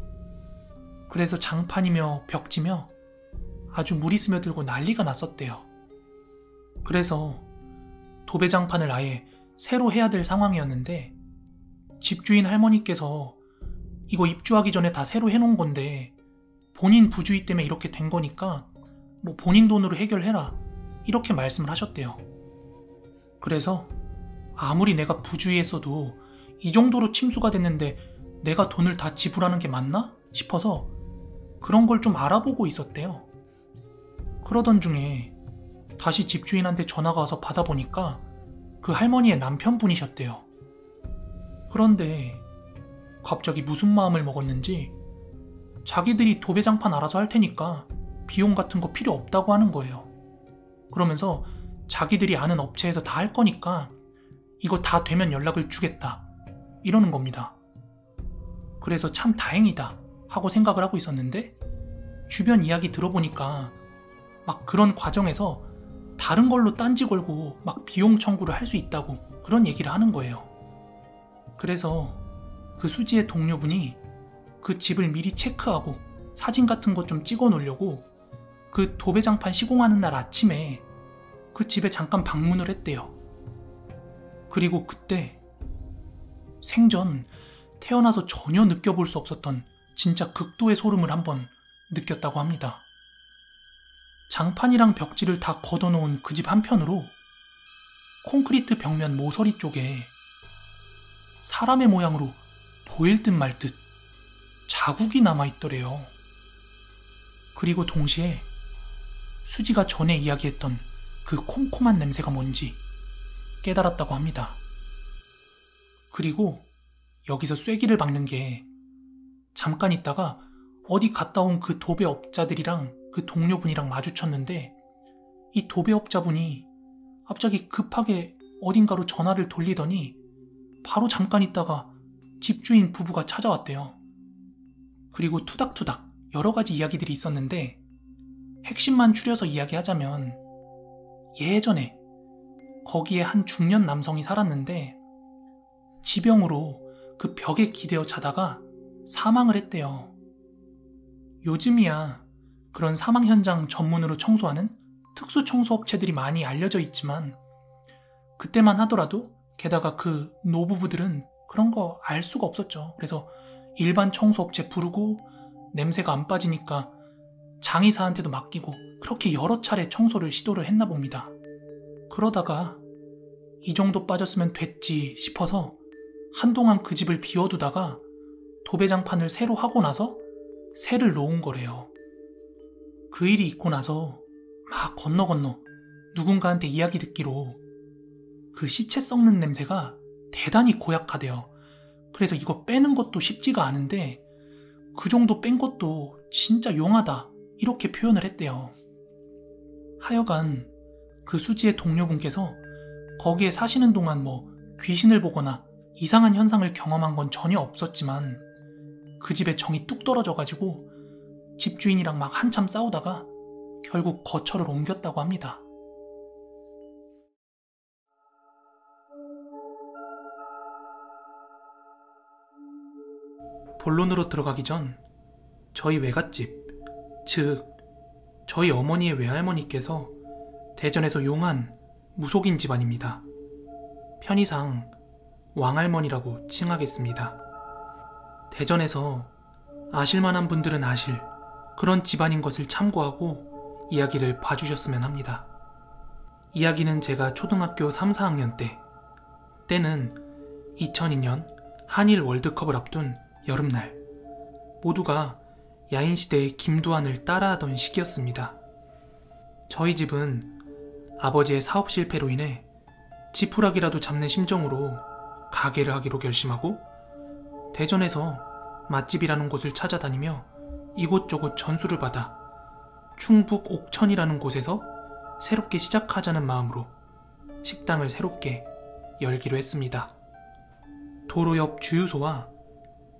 그래서 장판이며 벽지며 아주 물이 스며들고 난리가 났었대요. 그래서 도배장판을 아예 새로 해야 될 상황이었는데 집주인 할머니께서 이거 입주하기 전에 다 새로 해놓은 건데 본인 부주의 때문에 이렇게 된 거니까 뭐 본인 돈으로 해결해라 이렇게 말씀을 하셨대요. 그래서 아무리 내가 부주의했어도 이 정도로 침수가 됐는데 내가 돈을 다 지불하는 게 맞나 싶어서 그런 걸 좀 알아보고 있었대요. 그러던 중에 다시 집주인한테 전화가 와서 받아보니까 그 할머니의 남편분이셨대요. 그런데 갑자기 무슨 마음을 먹었는지 자기들이 도배장판 알아서 할 테니까 비용 같은 거 필요 없다고 하는 거예요. 그러면서 자기들이 아는 업체에서 다 할 거니까 이거 다 되면 연락을 주겠다 이러는 겁니다. 그래서 참 다행이다 하고 생각을 하고 있었는데 주변 이야기 들어보니까 막 그런 과정에서 다른 걸로 딴지 걸고 막 비용 청구를 할 수 있다고 그런 얘기를 하는 거예요. 그래서 그 수지의 동료분이 그 집을 미리 체크하고 사진 같은 거 좀 찍어 놓으려고 그 도배장판 시공하는 날 아침에 그 집에 잠깐 방문을 했대요. 그리고 그때 생전 태어나서 전혀 느껴볼 수 없었던 진짜 극도의 소름을 한번 느꼈다고 합니다. 장판이랑 벽지를 다 걷어놓은 그 집 한편으로 콘크리트 벽면 모서리 쪽에 사람의 모양으로 보일 듯 말 듯 자국이 남아있더래요. 그리고 동시에 수지가 전에 이야기했던 그 콤콤한 냄새가 뭔지 깨달았다고 합니다. 그리고 여기서 쐐기를 박는 게 잠깐 있다가 어디 갔다 온 그 도배업자들이랑 그 동료분이랑 마주쳤는데 이 도배업자분이 갑자기 급하게 어딘가로 전화를 돌리더니 바로 잠깐 있다가 집주인 부부가 찾아왔대요. 그리고 투닥투닥 여러 가지 이야기들이 있었는데 핵심만 추려서 이야기하자면 예전에 거기에 한 중년 남성이 살았는데 지병으로 그 벽에 기대어 자다가 사망을 했대요. 요즘이야 그런 사망 현장 전문으로 청소하는 특수 청소업체들이 많이 알려져 있지만 그때만 하더라도 게다가 그 노부부들은 그런 거 알 수가 없었죠. 그래서 일반 청소업체 부르고 냄새가 안 빠지니까 장의사한테도 맡기고 그렇게 여러 차례 청소를 시도를 했나 봅니다. 그러다가 이 정도 빠졌으면 됐지 싶어서 한동안 그 집을 비워두다가 도배장판을 새로 하고 나서 새를 놓은 거래요. 그 일이 있고 나서 막 건너 누군가한테 이야기 듣기로 그 시체 썩는 냄새가 대단히 고약하대요. 그래서 이거 빼는 것도 쉽지가 않은데 그 정도 뺀 것도 진짜 용하다 이렇게 표현을 했대요. 하여간 그 수지의 동료분께서 거기에 사시는 동안 뭐 귀신을 보거나 이상한 현상을 경험한 건 전혀 없었지만 그 집에 정이 뚝 떨어져가지고 집주인이랑 막 한참 싸우다가 결국 거처를 옮겼다고 합니다. 본론으로 들어가기 전 저희 외갓집, 즉 저희 어머니의 외할머니께서 대전에서 용한 무속인 집안입니다. 편의상 왕할머니라고 칭하겠습니다. 대전에서 아실만한 분들은 아실 그런 집안인 것을 참고하고 이야기를 봐주셨으면 합니다. 이야기는 제가 초등학교 3, 4학년 때는 2002년 한일 월드컵을 앞둔 여름날, 모두가 야인시대의 김두한을 따라하던 시기였습니다. 저희 집은 아버지의 사업 실패로 인해 지푸라기라도 잡는 심정으로 가게를 하기로 결심하고 대전에서 맛집이라는 곳을 찾아다니며 이곳저곳 전수를 받아 충북 옥천이라는 곳에서 새롭게 시작하자는 마음으로 식당을 새롭게 열기로 했습니다. 도로 옆 주유소와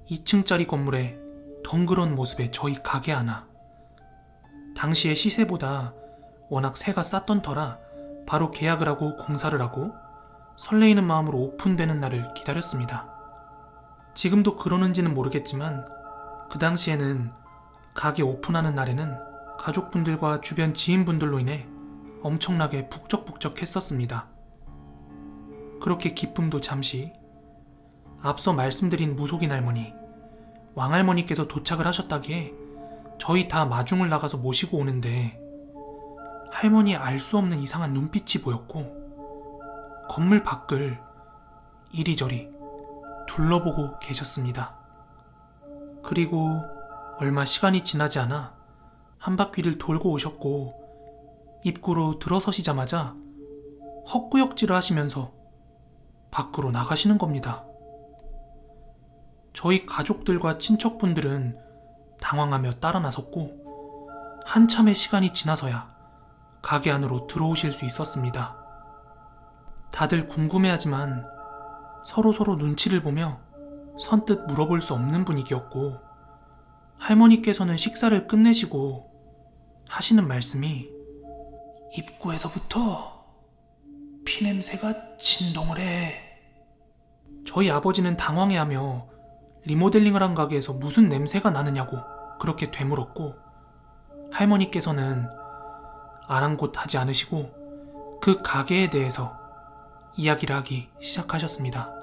2층짜리 건물의 덩그런 모습의 저희 가게 하나. 당시의 시세보다 워낙 세가 쌌던 터라 바로 계약을 하고 공사를 하고 설레이는 마음으로 오픈되는 날을 기다렸습니다. 지금도 그러는지는 모르겠지만 그 당시에는 가게 오픈하는 날에는 가족분들과 주변 지인분들로 인해 엄청나게 북적북적했었습니다. 그렇게 기쁨도 잠시. 앞서 말씀드린 무속인 할머니, 왕할머니께서 도착을 하셨다기에 저희 다 마중을 나가서 모시고 오는데 할머니의 알 수 없는 이상한 눈빛이 보였고 건물 밖을 이리저리 둘러보고 계셨습니다. 그리고 얼마 시간이 지나지 않아 한 바퀴를 돌고 오셨고 입구로 들어서시자마자 헛구역질을 하시면서 밖으로 나가시는 겁니다. 저희 가족들과 친척분들은 당황하며 따라 나섰고 한참의 시간이 지나서야 가게 안으로 들어오실 수 있었습니다. 다들 궁금해하지만 서로서로 눈치를 보며 선뜻 물어볼 수 없는 분위기였고 할머니께서는 식사를 끝내시고 하시는 말씀이 입구에서부터 피냄새가 진동을 해. 저희 아버지는 당황해하며 리모델링을 한 가게에서 무슨 냄새가 나느냐고 그렇게 되물었고 할머니께서는 아랑곳하지 않으시고 그 가게에 대해서 이야기를 하기 시작하셨습니다.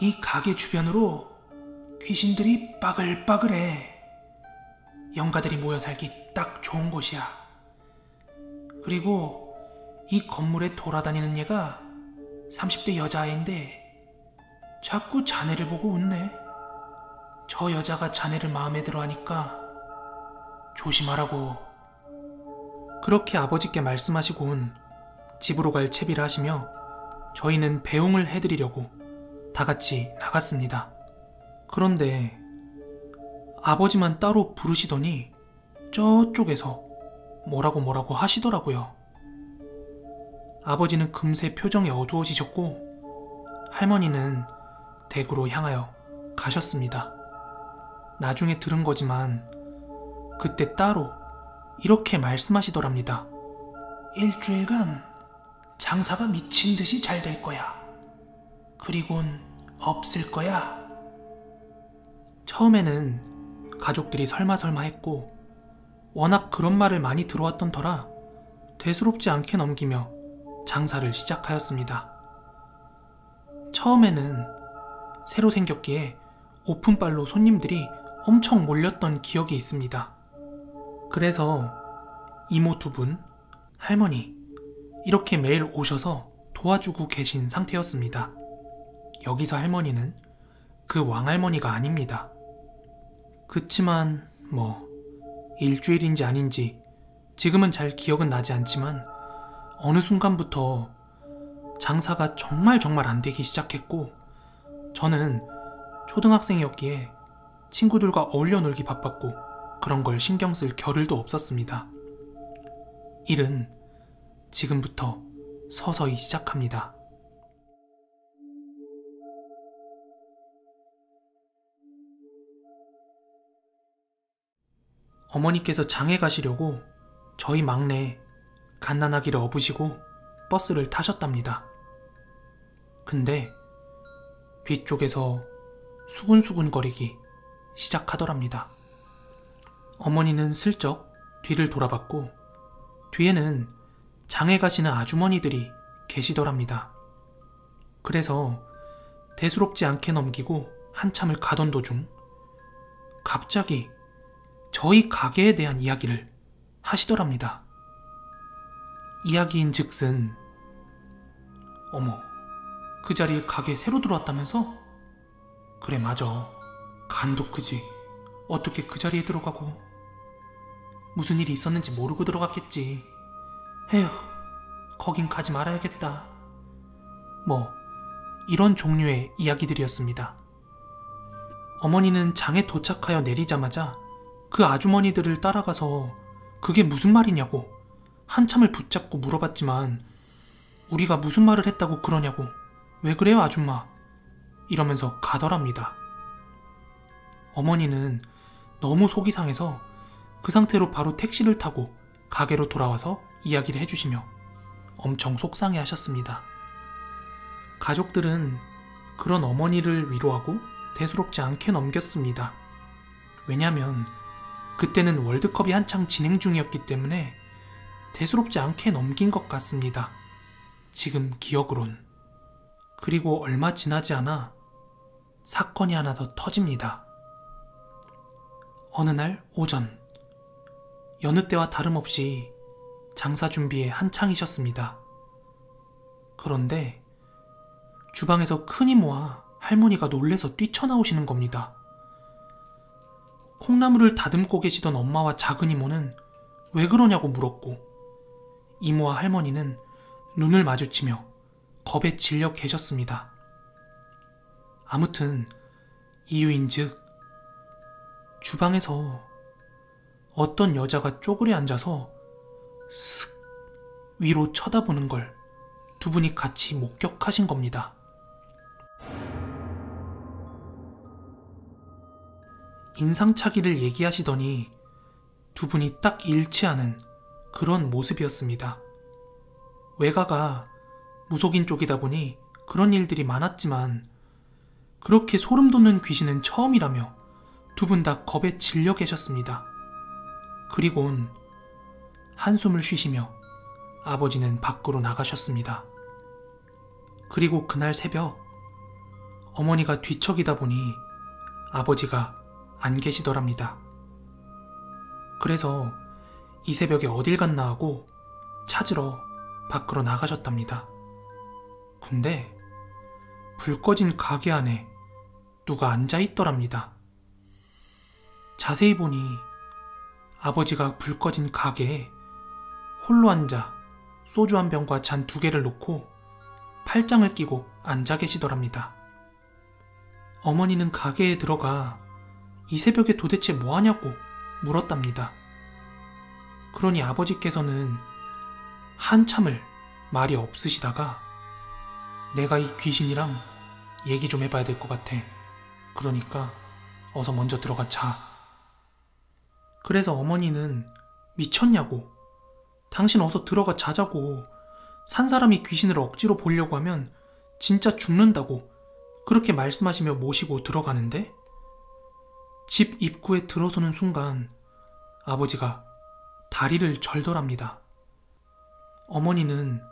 이 가게 주변으로 귀신들이 빠글빠글해. 영가들이 모여 살기 딱 좋은 곳이야. 그리고 이 건물에 돌아다니는 얘가 30대 여자아이인데 자꾸 자네를 보고 웃네. 저 여자가 자네를 마음에 들어 하니까 조심하라고. 그렇게 아버지께 말씀하시곤 집으로 갈 채비를 하시며 저희는 배웅을 해드리려고 다 같이 나갔습니다. 그런데 아버지만 따로 부르시더니 저쪽에서 뭐라고 하시더라고요. 아버지는 금세 표정이 어두워지셨고 할머니는 댁으로 향하여 가셨습니다. 나중에 들은 거지만 그때 따로 이렇게 말씀하시더랍니다. 일주일간 장사가 미친 듯이 잘 될 거야. 그리곤 없을 거야. 처음에는 가족들이 설마설마 했고 워낙 그런 말을 많이 들어왔던 터라 대수롭지 않게 넘기며 장사를 시작하였습니다. 처음에는 새로 생겼기에 오픈빨로 손님들이 엄청 몰렸던 기억이 있습니다. 그래서 이모 두 분, 할머니 이렇게 매일 오셔서 도와주고 계신 상태였습니다. 여기서 할머니는 그 왕할머니가 아닙니다. 그치만 일주일인지 아닌지 지금은 잘 기억은 나지 않지만 어느 순간부터 장사가 정말 안 되기 시작했고 저는 초등학생이었기에 친구들과 어울려 놀기 바빴고 그런 걸 신경 쓸 겨를도 없었습니다. 일은 지금부터 서서히 시작합니다. 어머니께서 장에 가시려고 저희 막내 갓난아기를 업으시고 버스를 타셨답니다. 근데 뒤쪽에서 수군수군거리기 시작하더랍니다. 어머니는 슬쩍 뒤를 돌아봤고 뒤에는 장에 가시는 아주머니들이 계시더랍니다. 그래서 대수롭지 않게 넘기고 한참을 가던 도중 갑자기 저희 가게에 대한 이야기를 하시더랍니다. 이야기인즉슨 어머, 그 자리에 가게 새로 들어왔다면서? 그래 맞아. 간도 크지. 어떻게 그 자리에 들어가고. 무슨 일이 있었는지 모르고 들어갔겠지. 에휴, 거긴 가지 말아야겠다. 이런 종류의 이야기들이었습니다. 어머니는 장에 도착하여 내리자마자 그 아주머니들을 따라가서 그게 무슨 말이냐고 한참을 붙잡고 물어봤지만 우리가 무슨 말을 했다고 그러냐고 왜 그래요 아줌마 이러면서 가더랍니다. 어머니는 너무 속이 상해서 그 상태로 바로 택시를 타고 가게로 돌아와서 이야기를 해주시며 엄청 속상해 하셨습니다. 가족들은 그런 어머니를 위로하고 대수롭지 않게 넘겼습니다. 왜냐면 그때는 월드컵이 한창 진행 중이었기 때문에 대수롭지 않게 넘긴 것 같습니다. 지금 기억으론. 그리고 얼마 지나지 않아 사건이 하나 더 터집니다. 어느 날 오전, 여느 때와 다름없이 장사 준비에 한창이셨습니다. 그런데 주방에서 큰 이모와 할머니가 놀래서 뛰쳐나오시는 겁니다. 콩나물을 다듬고 계시던 엄마와 작은 이모는 왜 그러냐고 물었고 이모와 할머니는 눈을 마주치며 겁에 질려 계셨습니다. 아무튼 이유인즉 주방에서 어떤 여자가 쪼그려 앉아서 슥 위로 쳐다보는 걸 두 분이 같이 목격하신 겁니다. 인상착의를 얘기하시더니 두 분이 딱 일치하는 그런 모습이었습니다. 외가가 무속인 쪽이다 보니 그런 일들이 많았지만 그렇게 소름 돋는 귀신은 처음이라며 두 분 다 겁에 질려 계셨습니다. 그리곤 한숨을 쉬시며 아버지는 밖으로 나가셨습니다. 그리고 그날 새벽 어머니가 뒤척이다 보니 아버지가 안 계시더랍니다. 그래서 이 새벽에 어딜 갔나 하고 찾으러 밖으로 나가셨답니다. 근데 불 꺼진 가게 안에 누가 앉아있더랍니다. 자세히 보니 아버지가 불 꺼진 가게에 홀로 앉아 소주 한 병과 잔 2개를 놓고 팔짱을 끼고 앉아 계시더랍니다. 어머니는 가게에 들어가 이 새벽에 도대체 뭐하냐고 물었답니다. 그러니 아버지께서는 한참을 말이 없으시다가 내가 이 귀신이랑 얘기 좀 해봐야 될 것 같아. 그러니까 어서 먼저 들어가 자. 그래서 어머니는 미쳤냐고 당신 어서 들어가 자자고 산 사람이 귀신을 억지로 보려고 하면 진짜 죽는다고 그렇게 말씀하시며 모시고 들어가는데 집 입구에 들어서는 순간 아버지가 다리를 절더랍니다. 어머니는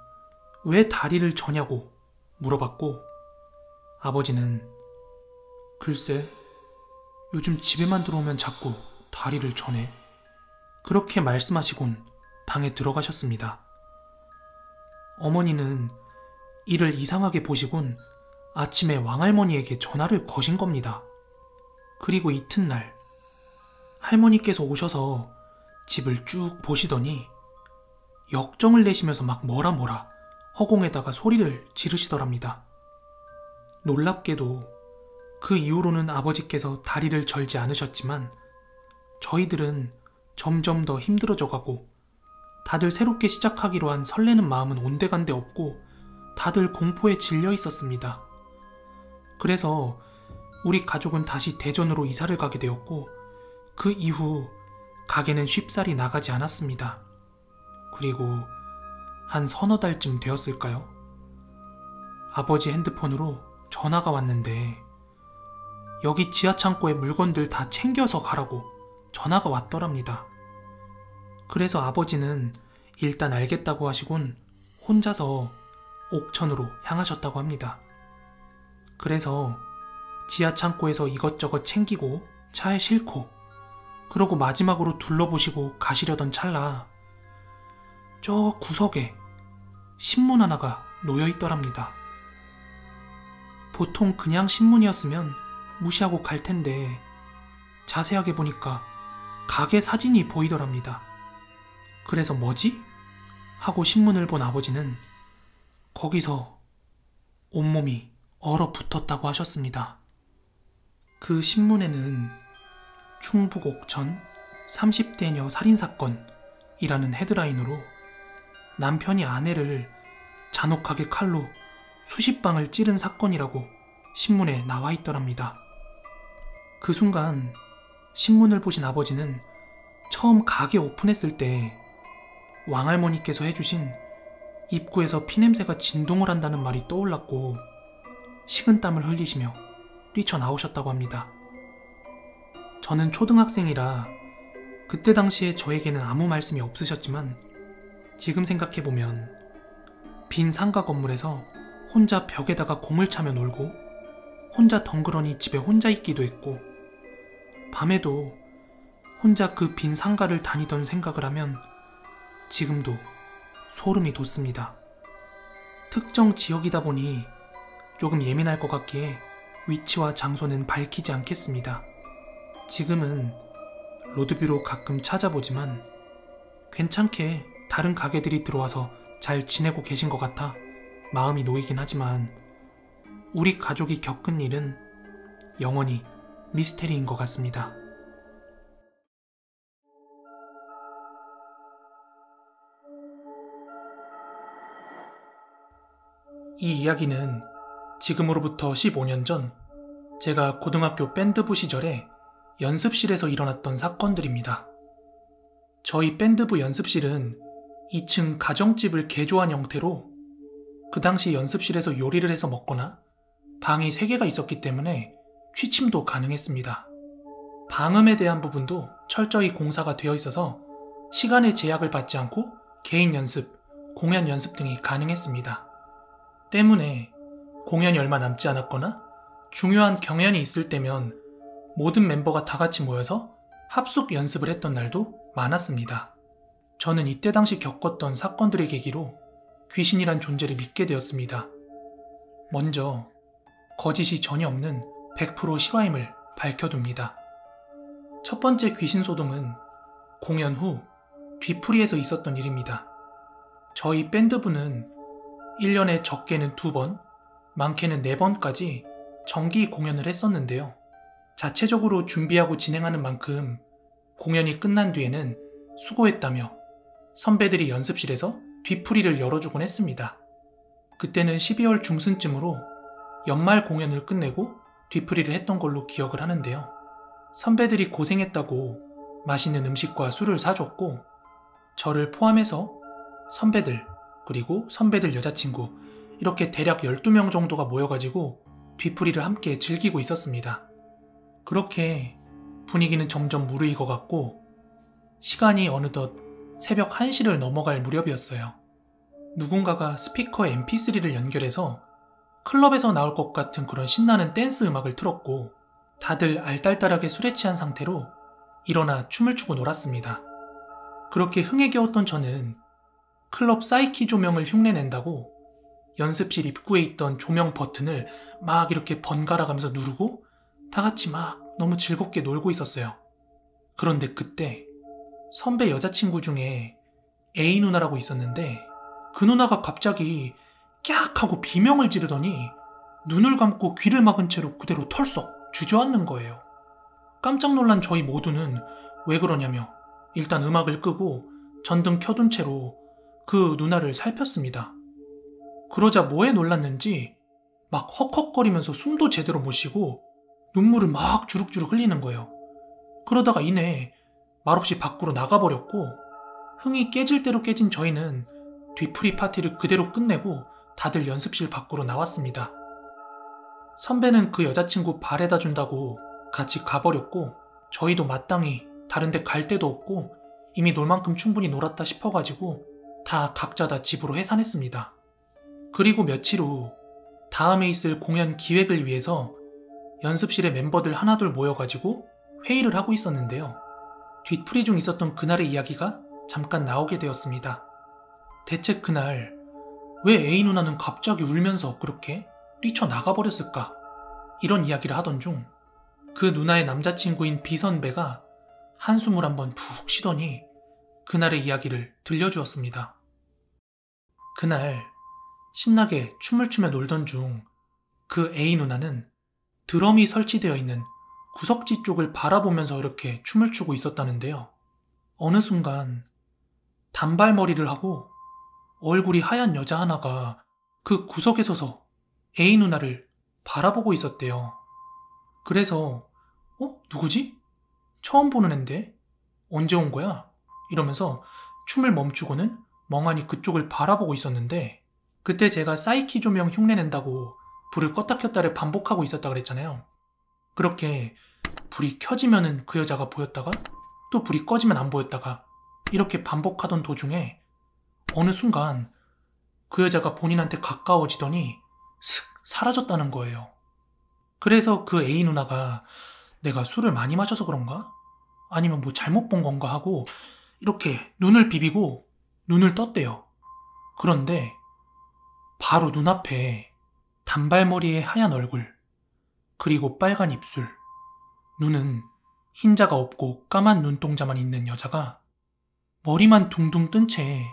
왜 다리를 저냐고 물어봤고 아버지는 글쎄 요즘 집에만 들어오면 자꾸 다리를 저네 그렇게 말씀하시곤 방에 들어가셨습니다. 어머니는 이를 이상하게 보시곤 아침에 왕할머니에게 전화를 거신 겁니다. 그리고 이튿날 할머니께서 오셔서 집을 쭉 보시더니 역정을 내시면서 막 뭐라 허공에다가 소리를 지르시더랍니다. 놀랍게도 그 이후로는 아버지께서 다리를 절지 않으셨지만 저희들은 점점 더 힘들어져 가고 다들 새롭게 시작하기로 한 설레는 마음은 온데간데 없고 다들 공포에 질려 있었습니다. 그래서 우리 가족은 다시 대전으로 이사를 가게 되었고 그 이후 가게는 쉽사리 나가지 않았습니다. 그리고 한 서너 달쯤 되었을까요? 아버지 핸드폰으로 전화가 왔는데 여기 지하창고에 물건들 다 챙겨서 가라고 전화가 왔더랍니다. 그래서 아버지는 일단 알겠다고 하시곤 혼자서 옥천으로 향하셨다고 합니다. 그래서 지하창고에서 이것저것 챙기고 차에 싣고 그러고 마지막으로 둘러보시고 가시려던 찰나 저 구석에 신문 하나가 놓여있더랍니다. 보통 그냥 신문이었으면 무시하고 갈 텐데 자세하게 보니까 가게 사진이 보이더랍니다. 그래서 뭐지? 하고 신문을 본 아버지는 거기서 온몸이 얼어붙었다고 하셨습니다. 그 신문에는 충북 옥천 30대녀 살인사건이라는 헤드라인으로 남편이 아내를 잔혹하게 칼로 수십 방을 찌른 사건이라고 신문에 나와 있더랍니다. 그 순간 신문을 보신 아버지는 처음 가게 오픈했을 때 왕할머니께서 해주신 입구에서 피냄새가 진동을 한다는 말이 떠올랐고 식은땀을 흘리시며 뛰쳐나오셨다고 합니다. 저는 초등학생이라 그때 당시에 저에게는 아무 말씀이 없으셨지만 지금 생각해보면 빈 상가 건물에서 혼자 벽에다가 공을 차며 놀고 혼자 덩그러니 집에 혼자 있기도 했고 밤에도 혼자 그 빈 상가를 다니던 생각을 하면 지금도 소름이 돋습니다. 특정 지역이다 보니 조금 예민할 것 같기에 위치와 장소는 밝히지 않겠습니다. 지금은 로드뷰로 가끔 찾아보지만 괜찮게 다른 가게들이 들어와서 잘 지내고 계신 것 같아 마음이 놓이긴 하지만 우리 가족이 겪은 일은 영원히 미스테리인 것 같습니다. 이 이야기는 지금으로부터 15년 전 제가 고등학교 밴드부 시절에 연습실에서 일어났던 사건들입니다. 저희 밴드부 연습실은 2층 가정집을 개조한 형태로 그 당시 연습실에서 요리를 해서 먹거나 방이 3개가 있었기 때문에 취침도 가능했습니다. 방음에 대한 부분도 철저히 공사가 되어 있어서 시간의 제약을 받지 않고 개인 연습, 공연 연습 등이 가능했습니다. 때문에 공연이 얼마 남지 않았거나 중요한 경연이 있을 때면 모든 멤버가 다 같이 모여서 합숙 연습을 했던 날도 많았습니다. 저는 이때 당시 겪었던 사건들의 계기로 귀신이란 존재를 믿게 되었습니다. 먼저 거짓이 전혀 없는 100% 실화임을 밝혀둡니다. 첫 번째 귀신 소동은 공연 후 뒤풀이에서 있었던 일입니다. 저희 밴드부는 1년에 적게는 2번, 많게는 4번까지 정기 공연을 했었는데요. 자체적으로 준비하고 진행하는 만큼 공연이 끝난 뒤에는 수고했다며 선배들이 연습실에서 뒤풀이를 열어주곤 했습니다. 그때는 12월 중순쯤으로 연말 공연을 끝내고 뒤풀이를 했던 걸로 기억을 하는데요. 선배들이 고생했다고 맛있는 음식과 술을 사줬고 저를 포함해서 선배들 그리고 선배들 여자친구 이렇게 대략 12명 정도가 모여가지고 뒤풀이를 함께 즐기고 있었습니다. 그렇게 분위기는 점점 무르익어갔고 시간이 어느덧 새벽 1시를 넘어갈 무렵이었어요. 누군가가 스피커에 mp3를 연결해서 클럽에서 나올 것 같은 그런 신나는 댄스 음악을 틀었고 다들 알딸딸하게 술에 취한 상태로 일어나 춤을 추고 놀았습니다. 그렇게 흥에 겨웠던 저는 클럽 사이키 조명을 흉내낸다고 연습실 입구에 있던 조명 버튼을 막 이렇게 번갈아 가면서 누르고 다 같이 막 너무 즐겁게 놀고 있었어요. 그런데 그때 선배 여자친구 중에 A 누나라고 있었는데 그 누나가 갑자기 깍 하고 비명을 지르더니 눈을 감고 귀를 막은 채로 그대로 털썩 주저앉는 거예요. 깜짝 놀란 저희 모두는 왜 그러냐며 일단 음악을 끄고 전등 켜둔 채로 그 누나를 살폈습니다. 그러자 뭐에 놀랐는지 막 헉헉거리면서 숨도 제대로 못 쉬고 눈물을 막 주룩주룩 흘리는 거예요. 그러다가 이내 말없이 밖으로 나가버렸고 흥이 깨질 대로 깨진 저희는 뒤풀이 파티를 그대로 끝내고 다들 연습실 밖으로 나왔습니다. 선배는 그 여자친구 발에다 준다고 같이 가버렸고 저희도 마땅히 다른 데 갈 데도 없고 이미 놀 만큼 충분히 놀았다 싶어가지고 다 각자 다 집으로 해산했습니다. 그리고 며칠 후 다음에 있을 공연 기획을 위해서 연습실에 멤버들 하나둘 모여가지고 회의를 하고 있었는데요. 뒤풀이 중 있었던 그날의 이야기가 잠깐 나오게 되었습니다. 대체 그날 왜 A 누나는 갑자기 울면서 그렇게 뛰쳐나가버렸을까? 이런 이야기를 하던 중 그 누나의 남자친구인 B 선배가 한숨을 한번 푹 쉬더니 그날의 이야기를 들려주었습니다. 그날 신나게 춤을 추며 놀던 중 그 A 누나는 드럼이 설치되어 있는 구석지 쪽을 바라보면서 이렇게 춤을 추고 있었다는데요. 어느 순간 단발머리를 하고 얼굴이 하얀 여자 하나가 그 구석에 서서 A 누나를 바라보고 있었대요. 그래서 누구지? 처음 보는 앤데? 언제 온 거야? 이러면서 춤을 멈추고는 멍하니 그쪽을 바라보고 있었는데, 그때 제가 사이키 조명 흉내낸다고 불을 껐다 켰다를 반복하고 있었다 그랬잖아요. 그렇게 불이 켜지면은 그 여자가 보였다가 또 불이 꺼지면 안 보였다가 이렇게 반복하던 도중에 어느 순간 그 여자가 본인한테 가까워지더니 슥 사라졌다는 거예요. 그래서 그 A 누나가 내가 술을 많이 마셔서 그런가? 아니면 뭐 잘못 본 건가 하고 이렇게 눈을 비비고 눈을 떴대요. 그런데 바로 눈앞에 단발머리의 하얀 얼굴, 그리고 빨간 입술, 눈은 흰자가 없고 까만 눈동자만 있는 여자가 머리만 둥둥 뜬 채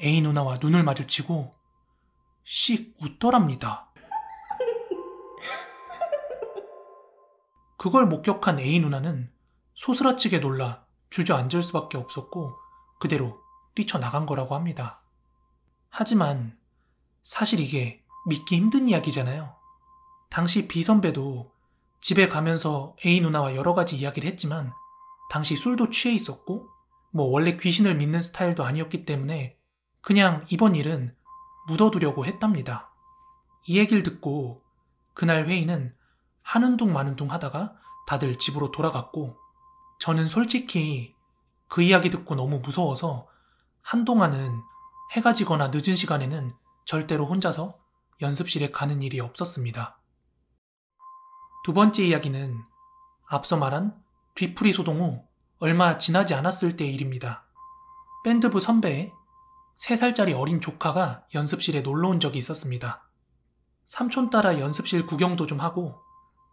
A 누나와 눈을 마주치고 씩 웃더랍니다. 그걸 목격한 A 누나는 소스라치게 놀라 주저앉을 수밖에 없었고 그대로 뛰쳐나간 거라고 합니다. 하지만 사실 이게 믿기 힘든 이야기잖아요. 당시 B 선배도 집에 가면서 A 누나와 여러 가지 이야기를 했지만 당시 술도 취해 있었고 뭐 원래 귀신을 믿는 스타일도 아니었기 때문에 그냥 이번 일은 묻어두려고 했답니다. 이 얘기를 듣고 그날 회의는 하는 둥 마는 둥 하다가 다들 집으로 돌아갔고, 저는 솔직히 그 이야기 듣고 너무 무서워서 한동안은 해가 지거나 늦은 시간에는 절대로 혼자서 연습실에 가는 일이 없었습니다. 두 번째 이야기는 앞서 말한 뒤풀이 소동 후 얼마 지나지 않았을 때의 일입니다. 밴드부 선배의 3살짜리 어린 조카가 연습실에 놀러 온 적이 있었습니다. 삼촌 따라 연습실 구경도 좀 하고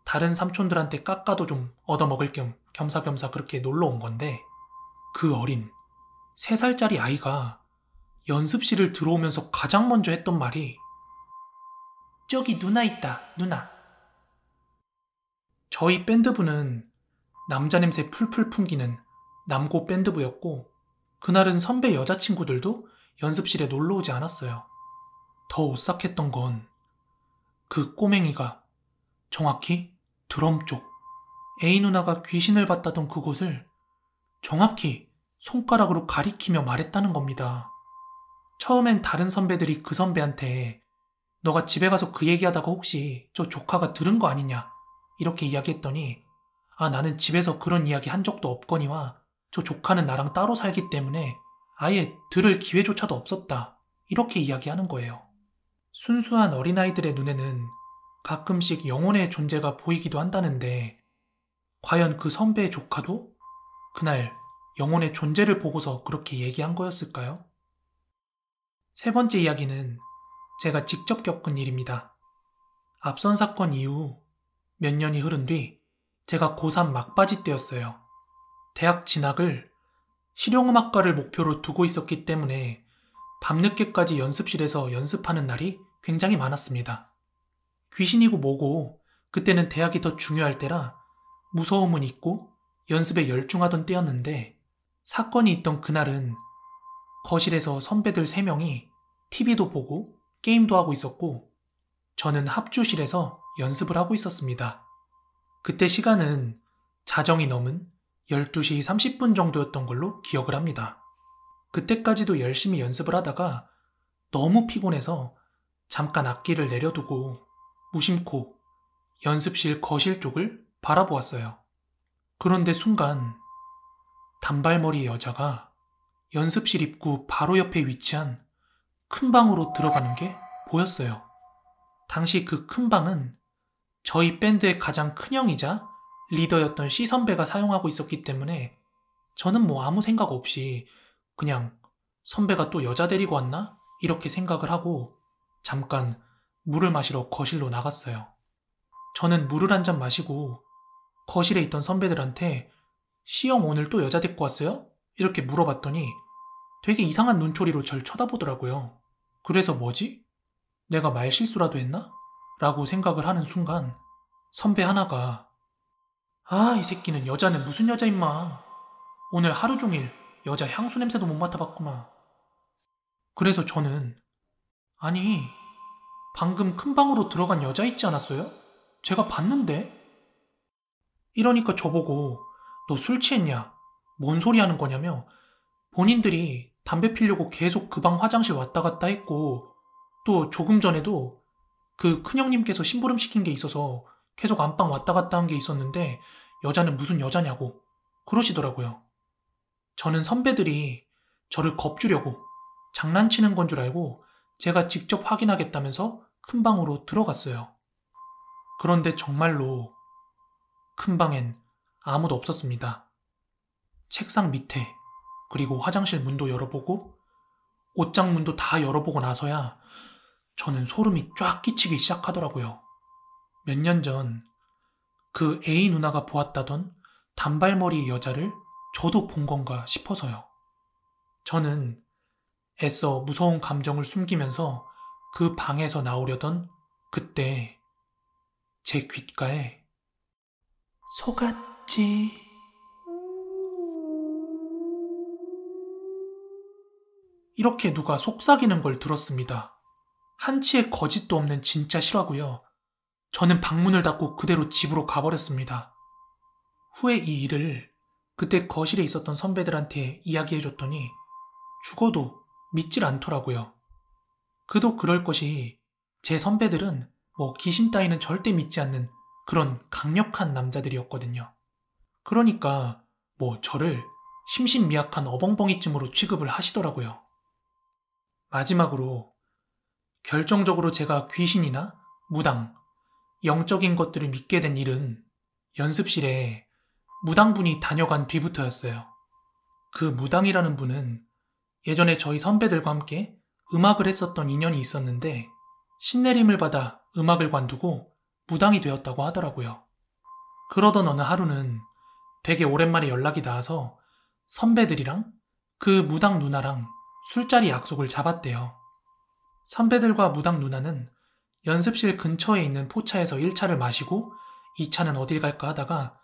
다른 삼촌들한테 깎아도 좀 얻어먹을 겸 겸사겸사 그렇게 놀러 온 건데, 그 어린 3살짜리 아이가 연습실을 들어오면서 가장 먼저 했던 말이 "저기 누나 있다, 누나." 저희 밴드부는 남자 냄새 풀풀 풍기는 남고 밴드부였고 그날은 선배 여자친구들도 연습실에 놀러 오지 않았어요. 더 오싹했던 건 그 꼬맹이가 정확히 드럼 쪽, A 누나가 귀신을 봤다던 그곳을 정확히 손가락으로 가리키며 말했다는 겁니다. 처음엔 다른 선배들이 그 선배한테 "너가 집에 가서 그 얘기하다가 혹시 저 조카가 들은 거 아니냐?" 이렇게 이야기했더니 나는 집에서 그런 이야기 한 적도 없거니와 저 조카는 나랑 따로 살기 때문에 아예 들을 기회조차도 없었다, 이렇게 이야기하는 거예요. 순수한 어린아이들의 눈에는 가끔씩 영혼의 존재가 보이기도 한다는데 과연 그 선배의 조카도 그날 영혼의 존재를 보고서 그렇게 얘기한 거였을까요? 세 번째 이야기는 제가 직접 겪은 일입니다. 앞선 사건 이후 몇 년이 흐른 뒤 제가 고3 막바지 때였어요. 대학 진학을 실용음악과를 목표로 두고 있었기 때문에 밤늦게까지 연습실에서 연습하는 날이 굉장히 많았습니다. 귀신이고 뭐고 그때는 대학이 더 중요할 때라 무서움은 있고 연습에 열중하던 때였는데, 사건이 있던 그날은 거실에서 선배들 3명이 TV도 보고 게임도 하고 있었고 저는 합주실에서 연습을 하고 있었습니다. 그때 시간은 자정이 넘은 12시 30분 정도였던 걸로 기억을 합니다. 그때까지도 열심히 연습을 하다가 너무 피곤해서 잠깐 악기를 내려두고 무심코 연습실 거실 쪽을 바라보았어요. 그런데 순간 단발머리 여자가 연습실 입구 바로 옆에 위치한 큰 방으로 들어가는 게 보였어요. 당시 그 큰 방은 저희 밴드의 가장 큰 형이자 리더였던 C 선배가 사용하고 있었기 때문에 저는 뭐 아무 생각 없이 그냥 선배가 또 여자 데리고 왔나? 이렇게 생각을 하고 잠깐 물을 마시러 거실로 나갔어요. 저는 물을 한 잔 마시고 거실에 있던 선배들한테 "C형 오늘 또 여자 데리고 왔어요?" 이렇게 물어봤더니 되게 이상한 눈초리로 절 쳐다보더라고요. 그래서 뭐지? 내가 말실수라도 했나? 라고 생각을 하는 순간 선배 하나가 아, 이 새끼는 여자는 무슨 여자 임마. 오늘 하루 종일 여자 향수 냄새도 못 맡아봤구나. 그래서 저는 아니, 방금 큰 방으로 들어간 여자 있지 않았어요? 제가 봤는데? 이러니까 저보고 너 술 취했냐? 뭔 소리 하는 거냐며 본인들이 담배 피려고 계속 그 방 화장실 왔다 갔다 했고 또 조금 전에도 그 큰형님께서 심부름 시킨 게 있어서 계속 안방 왔다 갔다 한 게 있었는데 여자는 무슨 여자냐고 그러시더라고요. 저는 선배들이 저를 겁주려고 장난치는 건 줄 알고 제가 직접 확인하겠다면서 큰 방으로 들어갔어요. 그런데 정말로 큰 방엔 아무도 없었습니다. 책상 밑에 그리고 화장실 문도 열어보고 옷장 문도 다 열어보고 나서야 저는 소름이 쫙 끼치기 시작하더라고요. 몇 년 전 그 A 누나가 보았다던 단발머리의 여자를 저도 본 건가 싶어서요. 저는 애써 무서운 감정을 숨기면서 그 방에서 나오려던 그때 제 귓가에 속았지 이렇게 누가 속삭이는 걸 들었습니다. 한치의 거짓도 없는 진짜 실화고요. 저는 방문을 닫고 그대로 집으로 가버렸습니다. 후에 이 일을 그때 거실에 있었던 선배들한테 이야기해줬더니 죽어도 믿질 않더라고요. 그도 그럴 것이 제 선배들은 뭐 귀신 따위는 절대 믿지 않는 그런 강력한 남자들이었거든요. 그러니까 뭐 저를 심신미약한 어벙벙이쯤으로 취급을 하시더라고요. 마지막으로 결정적으로 제가 귀신이나 무당, 영적인 것들을 믿게 된 일은 연습실에 무당분이 다녀간 뒤부터였어요. 그 무당이라는 분은 예전에 저희 선배들과 함께 음악을 했었던 인연이 있었는데 신내림을 받아 음악을 관두고 무당이 되었다고 하더라고요. 그러던 어느 하루는 되게 오랜만에 연락이 닿아서 선배들이랑 그 무당 누나랑 술자리 약속을 잡았대요. 선배들과 무당 누나는 연습실 근처에 있는 포차에서 1차를 마시고 2차는 어딜 갈까 하다가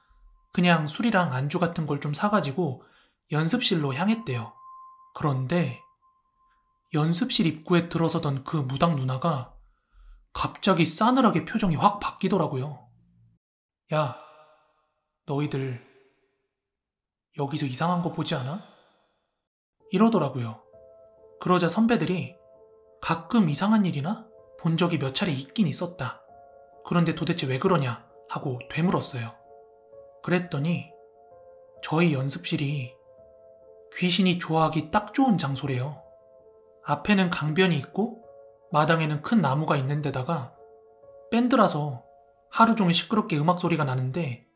그냥 술이랑 안주 같은 걸 좀 사가지고 연습실로 향했대요. 그런데 연습실 입구에 들어서던 그 무당 누나가 갑자기 싸늘하게 표정이 확 바뀌더라고요. 야, 너희들 여기서 이상한 거 보지 않아? 이러더라고요. 그러자 선배들이 가끔 이상한 일이나 본 적이 몇 차례 있긴 있었다. 그런데 도대체 왜 그러냐 하고 되물었어요. 그랬더니 저희 연습실이 귀신이 좋아하기 딱 좋은 장소래요. 앞에는 강변이 있고 마당에는 큰 나무가 있는 데다가 밴드라서 하루 종일 시끄럽게 음악 소리가 나는데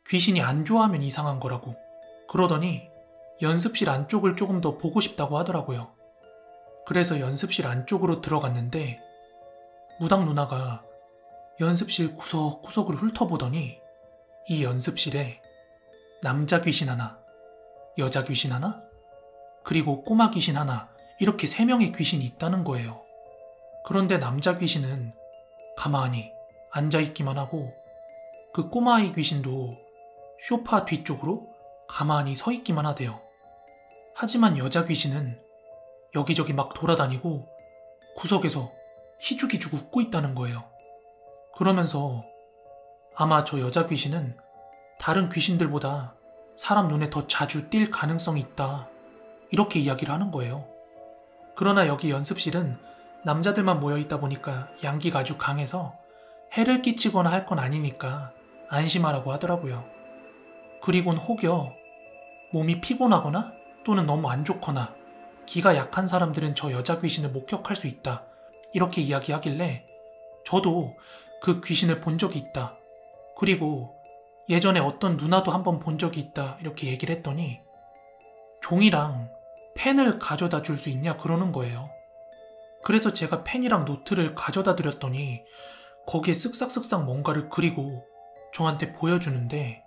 귀신이 안 좋아하면 이상한 거라고 그러더니 연습실 안쪽을 조금 더 보고 싶다고 하더라고요. 그래서 연습실 안쪽으로 들어갔는데 무당 누나가 연습실 구석구석을 훑어보더니 이 연습실에 남자 귀신 하나, 여자 귀신 하나, 그리고 꼬마 귀신 하나 이렇게 3명의 귀신이 있다는 거예요. 그런데 남자 귀신은 가만히 앉아있기만 하고 그 꼬마아이 귀신도 소파 뒤쪽으로 가만히 서 있기만 하대요. 하지만 여자 귀신은 여기저기 막 돌아다니고 구석에서 희죽희죽 웃고 있다는 거예요. 그러면서 아마 저 여자 귀신은 다른 귀신들보다 사람 눈에 더 자주 띌 가능성이 있다. 이렇게 이야기를 하는 거예요. 그러나 여기 연습실은 남자들만 모여있다 보니까 양기가 아주 강해서 해를 끼치거나 할 건 아니니까 안심하라고 하더라고요. 그리곤 혹여 몸이 피곤하거나 또는 너무 안 좋거나 기가 약한 사람들은 저 여자 귀신을 목격할 수 있다. 이렇게 이야기하길래 저도 그 귀신을 본 적이 있다. 그리고 예전에 어떤 누나도 한번 본 적이 있다. 이렇게 얘기를 했더니 종이랑 펜을 가져다 줄 수 있냐 그러는 거예요. 그래서 제가 펜이랑 노트를 가져다 드렸더니 거기에 쓱싹쓱싹 뭔가를 그리고 저한테 보여주는데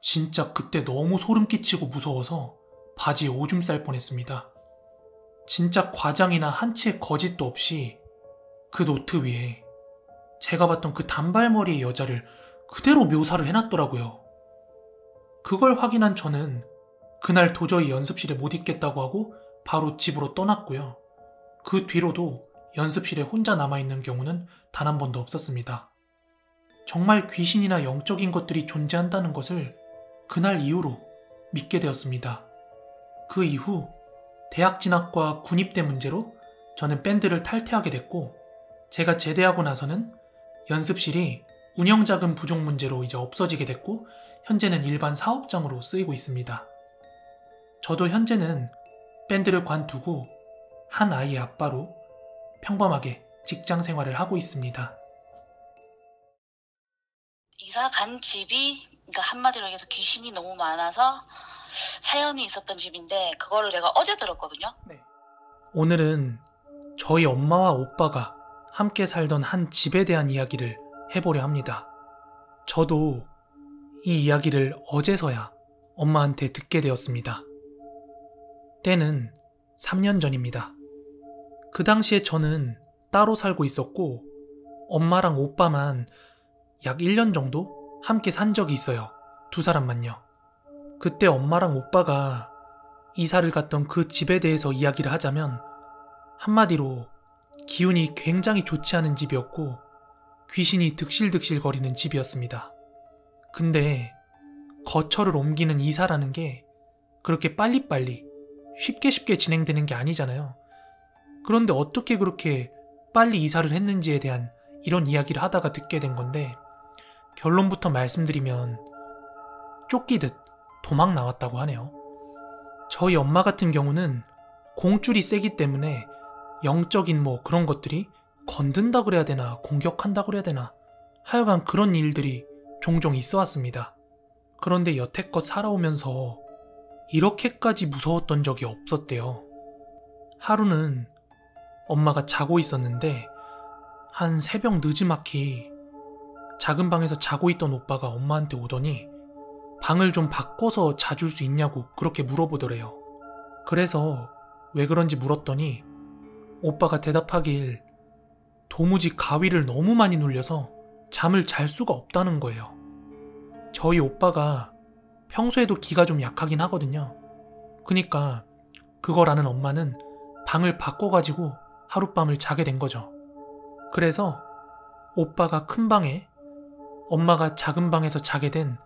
진짜 그때 너무 소름 끼치고 무서워서 바지에 오줌 쌀 뻔했습니다. 진짜 과장이나 한치의 거짓도 없이 그 노트 위에 제가 봤던 그 단발머리의 여자를 그대로 묘사를 해놨더라고요. 그걸 확인한 저는 그날 도저히 연습실에 못 있겠다고 하고 바로 집으로 떠났고요. 그 뒤로도 연습실에 혼자 남아있는 경우는 단 한 번도 없었습니다. 정말 귀신이나 영적인 것들이 존재한다는 것을 그날 이후로 믿게 되었습니다. 그 이후 대학 진학과 군입대 문제로 저는 밴드를 탈퇴하게 됐고, 제가 제대하고 나서는 연습실이 운영자금 부족 문제로 이제 없어지게 됐고, 현재는 일반 사업장으로 쓰이고 있습니다. 저도 현재는 밴드를 관두고 한 아이의 아빠로 평범하게 직장 생활을 하고 있습니다. 이사 간 집이, 그러니까 한마디로 얘기해서 귀신이 너무 많아서 사연이 있었던 집인데, 그거를 제가 어제 들었거든요. 네. 오늘은 저희 엄마와 오빠가 함께 살던 한 집에 대한 이야기를 해보려 합니다. 저도 이 이야기를 어제서야 엄마한테 듣게 되었습니다. 때는 3년 전입니다. 그 당시에 저는 따로 살고 있었고, 엄마랑 오빠만 약 1년 정도 함께 산 적이 있어요. 두 사람만요. 그때 엄마랑 오빠가 이사를 갔던 그 집에 대해서 이야기를 하자면, 한마디로 기운이 굉장히 좋지 않은 집이었고 귀신이 득실득실 거리는 집이었습니다. 근데 거처를 옮기는 이사라는 게 그렇게 빨리빨리 쉽게 진행되는 게 아니잖아요. 그런데 어떻게 그렇게 빨리 이사를 했는지에 대한 이런 이야기를 하다가 듣게 된 건데, 결론부터 말씀드리면 쫓기듯 도망 나왔다고 하네요. 저희 엄마 같은 경우는 공줄이 세기 때문에 영적인 그런 것들이 건든다 그래야 되나 공격한다 그래야 되나, 하여간 그런 일들이 종종 있어 왔습니다. 그런데 여태껏 살아오면서 이렇게까지 무서웠던 적이 없었대요. 하루는 엄마가 자고 있었는데 한 새벽 늦지막히 작은 방에서 자고 있던 오빠가 엄마한테 오더니 방을 좀 바꿔서 자줄 수 있냐고 그렇게 물어보더래요. 그래서 왜 그런지 물었더니 오빠가 대답하길 도무지 가위를 너무 많이 눌려서 잠을 잘 수가 없다는 거예요. 저희 오빠가 평소에도 기가 좀 약하긴 하거든요. 그니까 그걸 아는 엄마는 방을 바꿔가지고 하룻밤을 자게 된 거죠. 그래서 오빠가 큰 방에, 엄마가 작은 방에서 자게 된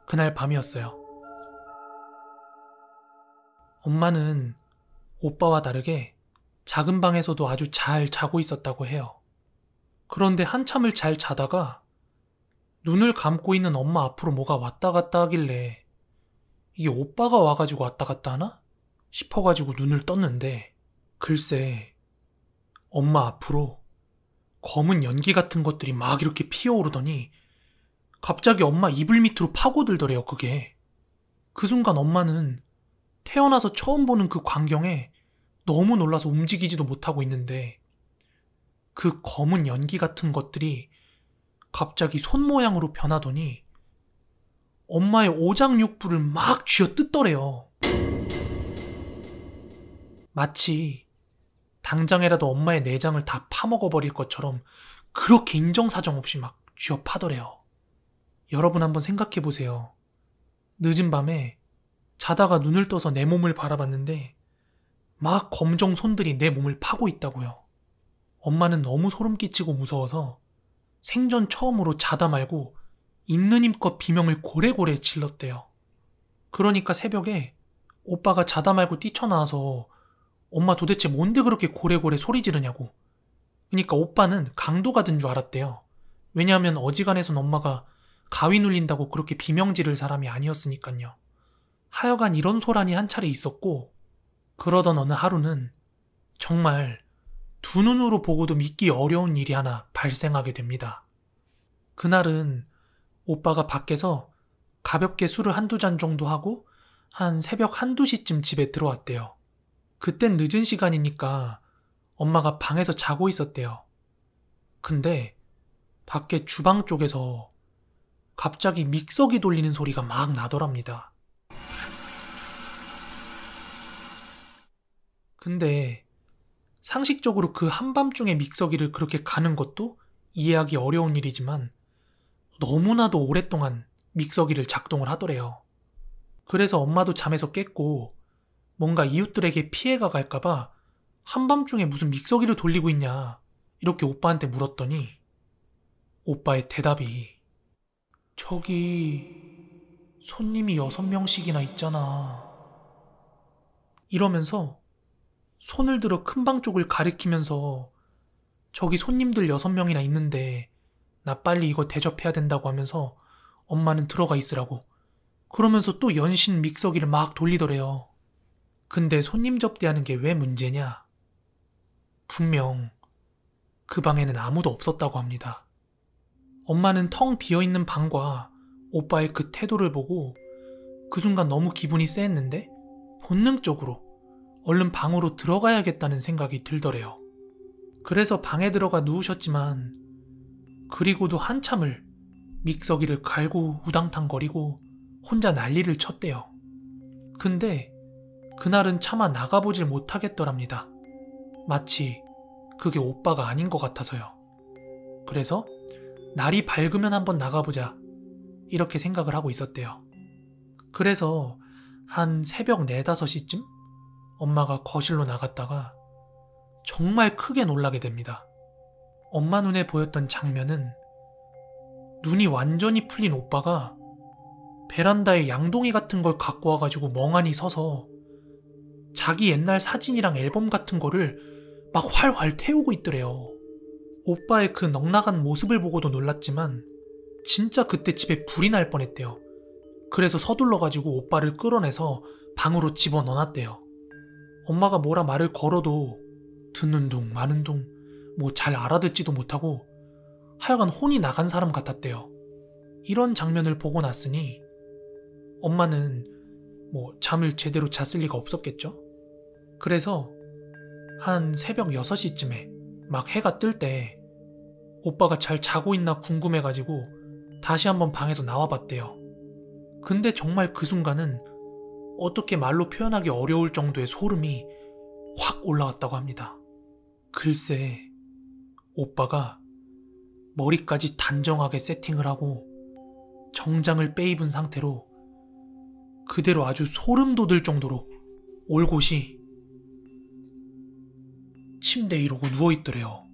그날 밤이었어요. 엄마는 오빠와 다르게 작은 방에서도 아주 잘 자고 있었다고 해요. 그런데 한참을 잘 자다가 눈을 감고 있는 엄마 앞으로 뭐가 왔다 갔다 하길래 이게 오빠가 와가지고 왔다 갔다 하나? 싶어가지고 눈을 떴는데, 글쎄 엄마 앞으로 검은 연기 같은 것들이 막 이렇게 피어오르더니 갑자기 엄마 이불 밑으로 파고들더래요. 그게. 그 순간 엄마는 태어나서 처음 보는 그 광경에 너무 놀라서 움직이지도 못하고 있는데, 그 검은 연기 같은 것들이 갑자기 손 모양으로 변하더니 엄마의 오장육부를 막 쥐어뜯더래요. 마치 당장이라도 엄마의 내장을 다 파먹어버릴 것처럼 그렇게 인정사정 없이 막 쥐어파더래요. 여러분 한번 생각해보세요. 늦은 밤에 자다가 눈을 떠서 내 몸을 바라봤는데 막 검정 손들이 내 몸을 파고 있다고요. 엄마는 너무 소름 끼치고 무서워서 생전 처음으로 자다 말고 있는 힘껏 비명을 고래고래 질렀대요. 그러니까 새벽에 오빠가 자다 말고 뛰쳐나와서 엄마 도대체 뭔데 그렇게 고래고래 소리 지르냐고. 그러니까 오빠는 강도가 든 줄 알았대요. 왜냐하면 어지간해선 엄마가 가위 눌린다고 그렇게 비명 지를 사람이 아니었으니까요. 하여간 이런 소란이 한 차례 있었고, 그러던 어느 하루는 정말 두 눈으로 보고도 믿기 어려운 일이 하나 발생하게 됩니다. 그날은 오빠가 밖에서 가볍게 술을 한두 잔 정도 하고 한 새벽 1~2시쯤 집에 들어왔대요. 그땐 늦은 시간이니까 엄마가 방에서 자고 있었대요. 근데 밖에 주방 쪽에서 갑자기 믹서기 돌리는 소리가 막 나더랍니다. 근데 상식적으로 그 한밤중에 믹서기를 그렇게 가는 것도 이해하기 어려운 일이지만 너무나도 오랫동안 믹서기를 작동을 하더래요. 그래서 엄마도 잠에서 깼고 뭔가 이웃들에게 피해가 갈까봐 한밤중에 무슨 믹서기를 돌리고 있냐 이렇게 오빠한테 물었더니 오빠의 대답이 저기 손님이 6명씩이나 있잖아 이러면서 손을 들어 큰방 쪽을 가리키면서 저기 손님들 6명이나 있는데 나 빨리 이거 대접해야 된다고 하면서 엄마는 들어가 있으라고 그러면서 또 연신 믹서기를 막 돌리더래요. 근데 손님 접대하는 게 왜 문제냐? 분명 그 방에는 아무도 없었다고 합니다. 엄마는 텅 비어있는 방과 오빠의 그 태도를 보고 그 순간 너무 기분이 쎄했는데 본능적으로 얼른 방으로 들어가야겠다는 생각이 들더래요. 그래서 방에 들어가 누우셨지만 그리고도 한참을 믹서기를 갈고 우당탕거리고 혼자 난리를 쳤대요. 근데 그날은 차마 나가보질 못하겠더랍니다. 마치 그게 오빠가 아닌 것 같아서요. 그래서 날이 밝으면 한번 나가보자 이렇게 생각을 하고 있었대요. 그래서 한 새벽 4, 5시쯤 엄마가 거실로 나갔다가 정말 크게 놀라게 됩니다. 엄마 눈에 보였던 장면은 눈이 완전히 풀린 오빠가 베란다에 양동이 같은 걸 갖고 와가지고 멍하니 서서 자기 옛날 사진이랑 앨범 같은 거를 막 활활 태우고 있더래요. 오빠의 그 넉나간 모습을 보고도 놀랐지만 진짜 그때 집에 불이 날 뻔했대요. 그래서 서둘러가지고 오빠를 끌어내서 방으로 집어넣어놨대요. 엄마가 뭐라 말을 걸어도 듣는 둥 마는 둥 뭐 잘 알아듣지도 못하고 하여간 혼이 나간 사람 같았대요. 이런 장면을 보고 났으니 엄마는 뭐 잠을 제대로 잤을 리가 없었겠죠. 그래서 한 새벽 6시쯤에 막 해가 뜰 때 오빠가 잘 자고 있나 궁금해가지고 다시 한번 방에서 나와봤대요. 근데 정말 그 순간은 어떻게 말로 표현하기 어려울 정도의 소름이 확 올라왔다고 합니다. 글쎄, 오빠가 머리까지 단정하게 세팅을 하고 정장을 빼입은 상태로 그대로 아주 소름 돋을 정도로 올곧이 침대에 이러고 누워있더래요.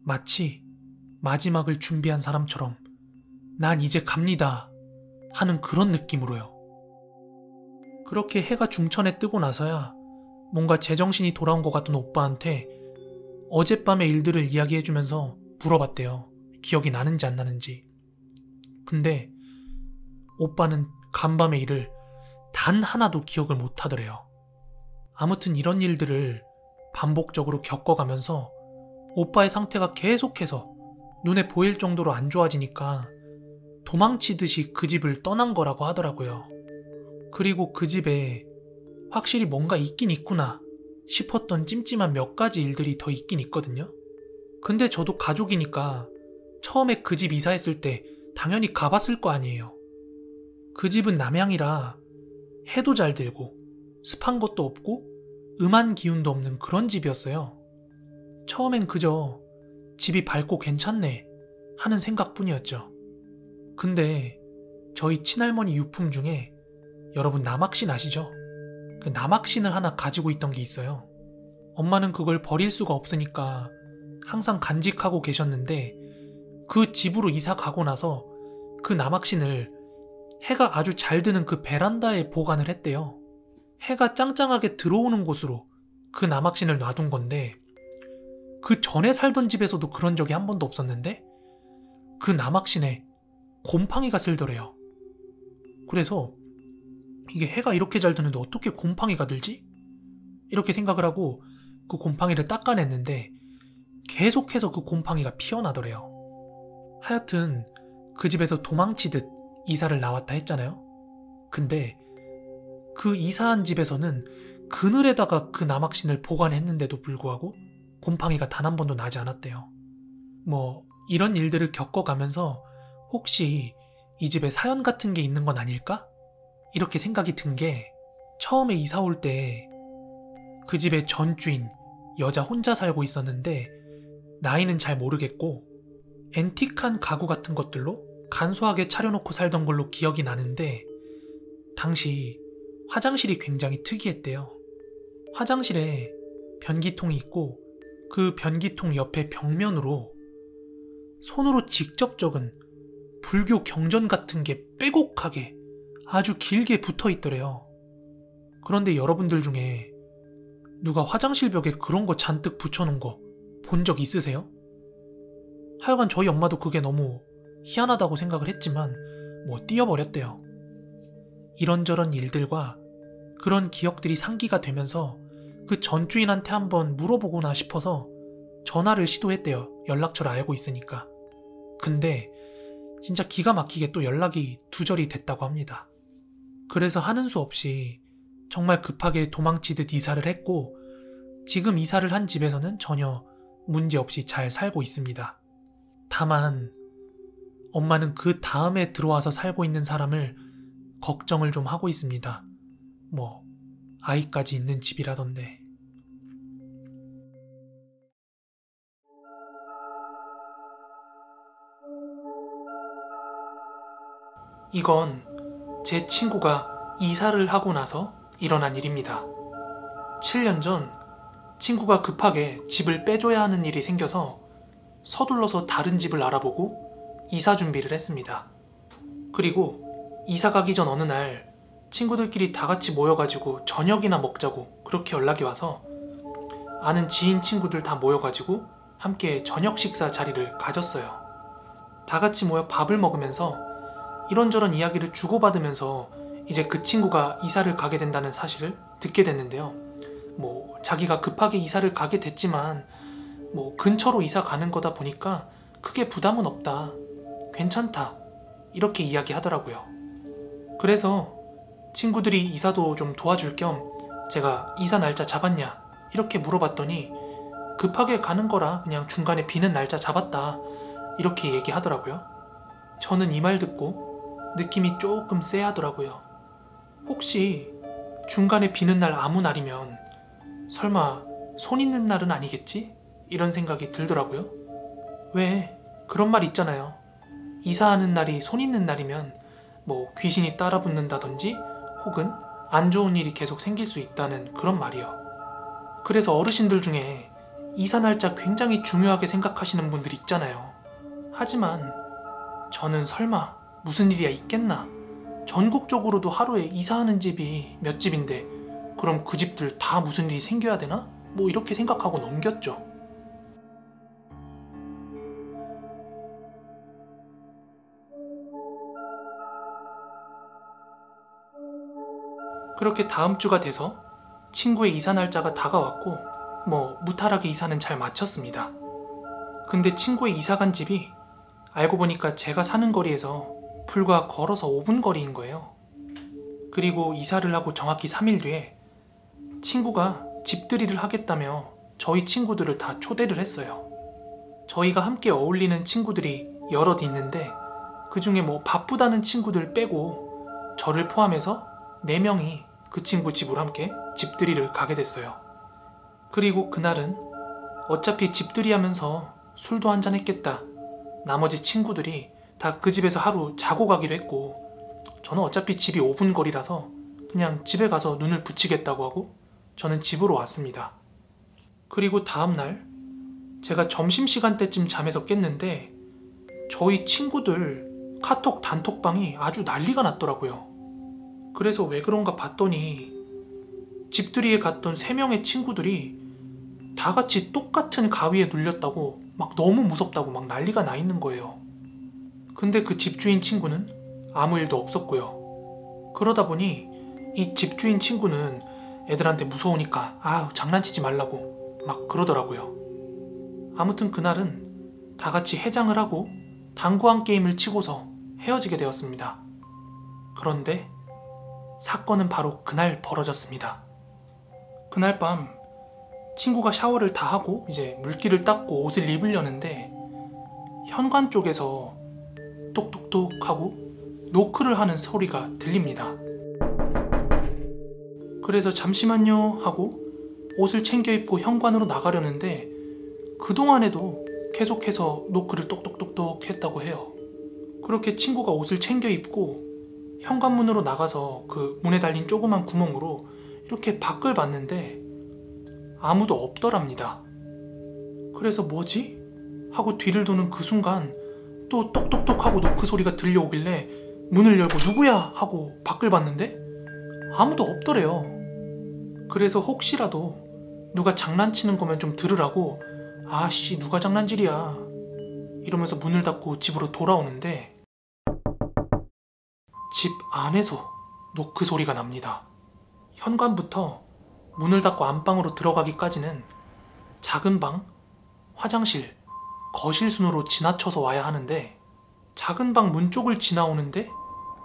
마치 마지막을 준비한 사람처럼 난 이제 갑니다 하는 그런 느낌으로요. 그렇게 해가 중천에 뜨고 나서야 뭔가 제정신이 돌아온 것 같던 오빠한테 어젯밤의 일들을 이야기해주면서 물어봤대요. 기억이 나는지 안 나는지. 근데 오빠는 간밤의 일을 단 하나도 기억을 못 하더래요. 아무튼 이런 일들을 반복적으로 겪어가면서 오빠의 상태가 계속해서 눈에 보일 정도로 안 좋아지니까 도망치듯이 그 집을 떠난 거라고 하더라고요. 그리고 그 집에 확실히 뭔가 있긴 있구나 싶었던 찜찜한 몇 가지 일들이 더 있긴 있거든요. 근데 저도 가족이니까 처음에 그 집 이사했을 때 당연히 가봤을 거 아니에요. 그 집은 남향이라 해도 잘 들고 습한 것도 없고 음한 기운도 없는 그런 집이었어요. 처음엔 그저 집이 밝고 괜찮네 하는 생각뿐이었죠. 근데 저희 친할머니 유품 중에 여러분 남학신 아시죠? 그 남학신을 하나 가지고 있던 게 있어요. 엄마는 그걸 버릴 수가 없으니까 항상 간직하고 계셨는데 그 집으로 이사 가고 나서 그 남학신을 해가 아주 잘 드는 그 베란다에 보관을 했대요. 해가 짱짱하게 들어오는 곳으로 그 남학신을 놔둔 건데 그 전에 살던 집에서도 그런 적이 한 번도 없었는데 그 남학신에 곰팡이가 쓸더래요. 그래서 이게 해가 이렇게 잘 드는데 어떻게 곰팡이가 들지? 이렇게 생각을 하고 그 곰팡이를 닦아냈는데 계속해서 그 곰팡이가 피어나더래요. 하여튼 그 집에서 도망치듯 이사를 나왔다 했잖아요. 근데 그 이사한 집에서는 그늘에다가 그 남학신을 보관했는데도 불구하고 곰팡이가 단 한 번도 나지 않았대요. 뭐 이런 일들을 겪어가면서 혹시 이 집에 사연 같은 게 있는 건 아닐까? 이렇게 생각이 든 게 처음에 이사 올 때 그 집의 전 주인 여자 혼자 살고 있었는데 나이는 잘 모르겠고 앤틱한 가구 같은 것들로 간소하게 차려놓고 살던 걸로 기억이 나는데 당시 화장실이 굉장히 특이했대요. 화장실에 변기통이 있고 그 변기통 옆에 벽면으로 손으로 직접 적은 불교 경전 같은 게 빼곡하게 아주 길게 붙어 있더래요. 그런데 여러분들 중에 누가 화장실 벽에 그런 거 잔뜩 붙여놓은 거 본 적 있으세요? 하여간 저희 엄마도 그게 너무 희한하다고 생각을 했지만 뭐 띄워버렸대요. 이런저런 일들과 그런 기억들이 상기가 되면서 그 전주인한테 한번 물어보고나 싶어서 전화를 시도했대요. 연락처를 알고 있으니까. 근데 진짜 기가 막히게 또 연락이 두절이 됐다고 합니다. 그래서 하는 수 없이 정말 급하게 도망치듯 이사를 했고 지금 이사를 한 집에서는 전혀 문제없이 잘 살고 있습니다. 다만 엄마는 그 다음에 들어와서 살고 있는 사람을 걱정을 좀 하고 있습니다. 뭐 아이까지 있는 집이라던데. 이건 제 친구가 이사를 하고 나서 일어난 일입니다. 7년 전 친구가 급하게 집을 빼줘야 하는 일이 생겨서 서둘러서 다른 집을 알아보고 이사 준비를 했습니다. 그리고 이사 가기 전 어느 날 친구들끼리 다 같이 모여가지고 저녁이나 먹자고 그렇게 연락이 와서 아는 지인 친구들 다 모여가지고 함께 저녁 식사 자리를 가졌어요. 다 같이 모여 밥을 먹으면서 이런저런 이야기를 주고받으면서 이제 그 친구가 이사를 가게 된다는 사실을 듣게 됐는데요. 뭐 자기가 급하게 이사를 가게 됐지만 뭐 근처로 이사 가는 거다 보니까 크게 부담은 없다. 괜찮다. 이렇게 이야기하더라고요. 그래서 친구들이 이사도 좀 도와줄 겸 제가 이사 날짜 잡았냐 이렇게 물어봤더니 급하게 가는 거라 그냥 중간에 비는 날짜 잡았다 이렇게 얘기하더라고요. 저는 이 말 듣고 느낌이 조금 쎄하더라고요. 혹시 중간에 비는 날 아무 날이면 설마 손 있는 날은 아니겠지? 이런 생각이 들더라고요. 왜 그런 말 있잖아요. 이사하는 날이 손 있는 날이면 뭐 귀신이 따라붙는다든지 혹은 안 좋은 일이 계속 생길 수 있다는 그런 말이요. 그래서 어르신들 중에 이사 날짜 굉장히 중요하게 생각하시는 분들이 있잖아요. 하지만 저는 설마 무슨 일이야 있겠나? 전국적으로도 하루에 이사하는 집이 몇 집인데 그럼 그 집들 다 무슨 일이 생겨야 되나? 뭐 이렇게 생각하고 넘겼죠. 그렇게 다음 주가 돼서 친구의 이사 날짜가 다가왔고 뭐 무탈하게 이사는 잘 마쳤습니다. 근데 친구의 이사 간 집이 알고 보니까 제가 사는 거리에서 불과 걸어서 5분 거리인 거예요. 그리고 이사를 하고 정확히 3일 뒤에 친구가 집들이를 하겠다며 저희 친구들을 다 초대를 했어요. 저희가 함께 어울리는 친구들이 여럿 있는데 그 중에 뭐 바쁘다는 친구들 빼고 저를 포함해서 4명이 그 친구 집으로 함께 집들이를 가게 됐어요. 그리고 그날은 어차피 집들이 하면서 술도 한잔 했겠다. 나머지 친구들이 다 그 집에서 하루 자고 가기로 했고 저는 어차피 집이 5분 거리라서 그냥 집에 가서 눈을 붙이겠다고 하고 저는 집으로 왔습니다. 그리고 다음날 제가 점심시간 때쯤 잠에서 깼는데 저희 친구들 카톡 단톡방이 아주 난리가 났더라고요. 그래서 왜 그런가 봤더니 집들이에 갔던 3명의 친구들이 다 같이 똑같은 가위에 눌렸다고 막 너무 무섭다고 막 난리가 나 있는 거예요. 근데 그 집주인 친구는 아무 일도 없었고요. 그러다 보니 이 집주인 친구는 애들한테 무서우니까 아유 장난치지 말라고 막 그러더라고요. 아무튼 그날은 다 같이 해장을 하고 당구한 게임을 치고서 헤어지게 되었습니다. 그런데 사건은 바로 그날 벌어졌습니다. 그날 밤 친구가 샤워를 다 하고 이제 물기를 닦고 옷을 입으려는데 현관 쪽에서 똑똑똑 하고 노크를 하는 소리가 들립니다. 그래서 잠시만요 하고 옷을 챙겨 입고 현관으로 나가려는데 그동안에도 계속해서 노크를 똑똑똑똑 했다고 해요. 그렇게 친구가 옷을 챙겨 입고 현관문으로 나가서 그 문에 달린 조그만 구멍으로 이렇게 밖을 봤는데 아무도 없더랍니다. 그래서 뭐지? 하고 뒤를 도는 그 순간 또 똑똑똑 하고 노크 소리가 들려오길래 문을 열고 누구야? 하고 밖을 봤는데 아무도 없더래요. 그래서 혹시라도 누가 장난치는 거면 좀 들으라고 아씨 누가 장난질이야 이러면서 문을 닫고 집으로 돌아오는데 집 안에서 노크 소리가 납니다. 현관부터 문을 닫고 안방으로 들어가기까지는 작은 방, 화장실, 거실 순으로 지나쳐서 와야 하는데 작은 방 문 쪽을 지나오는데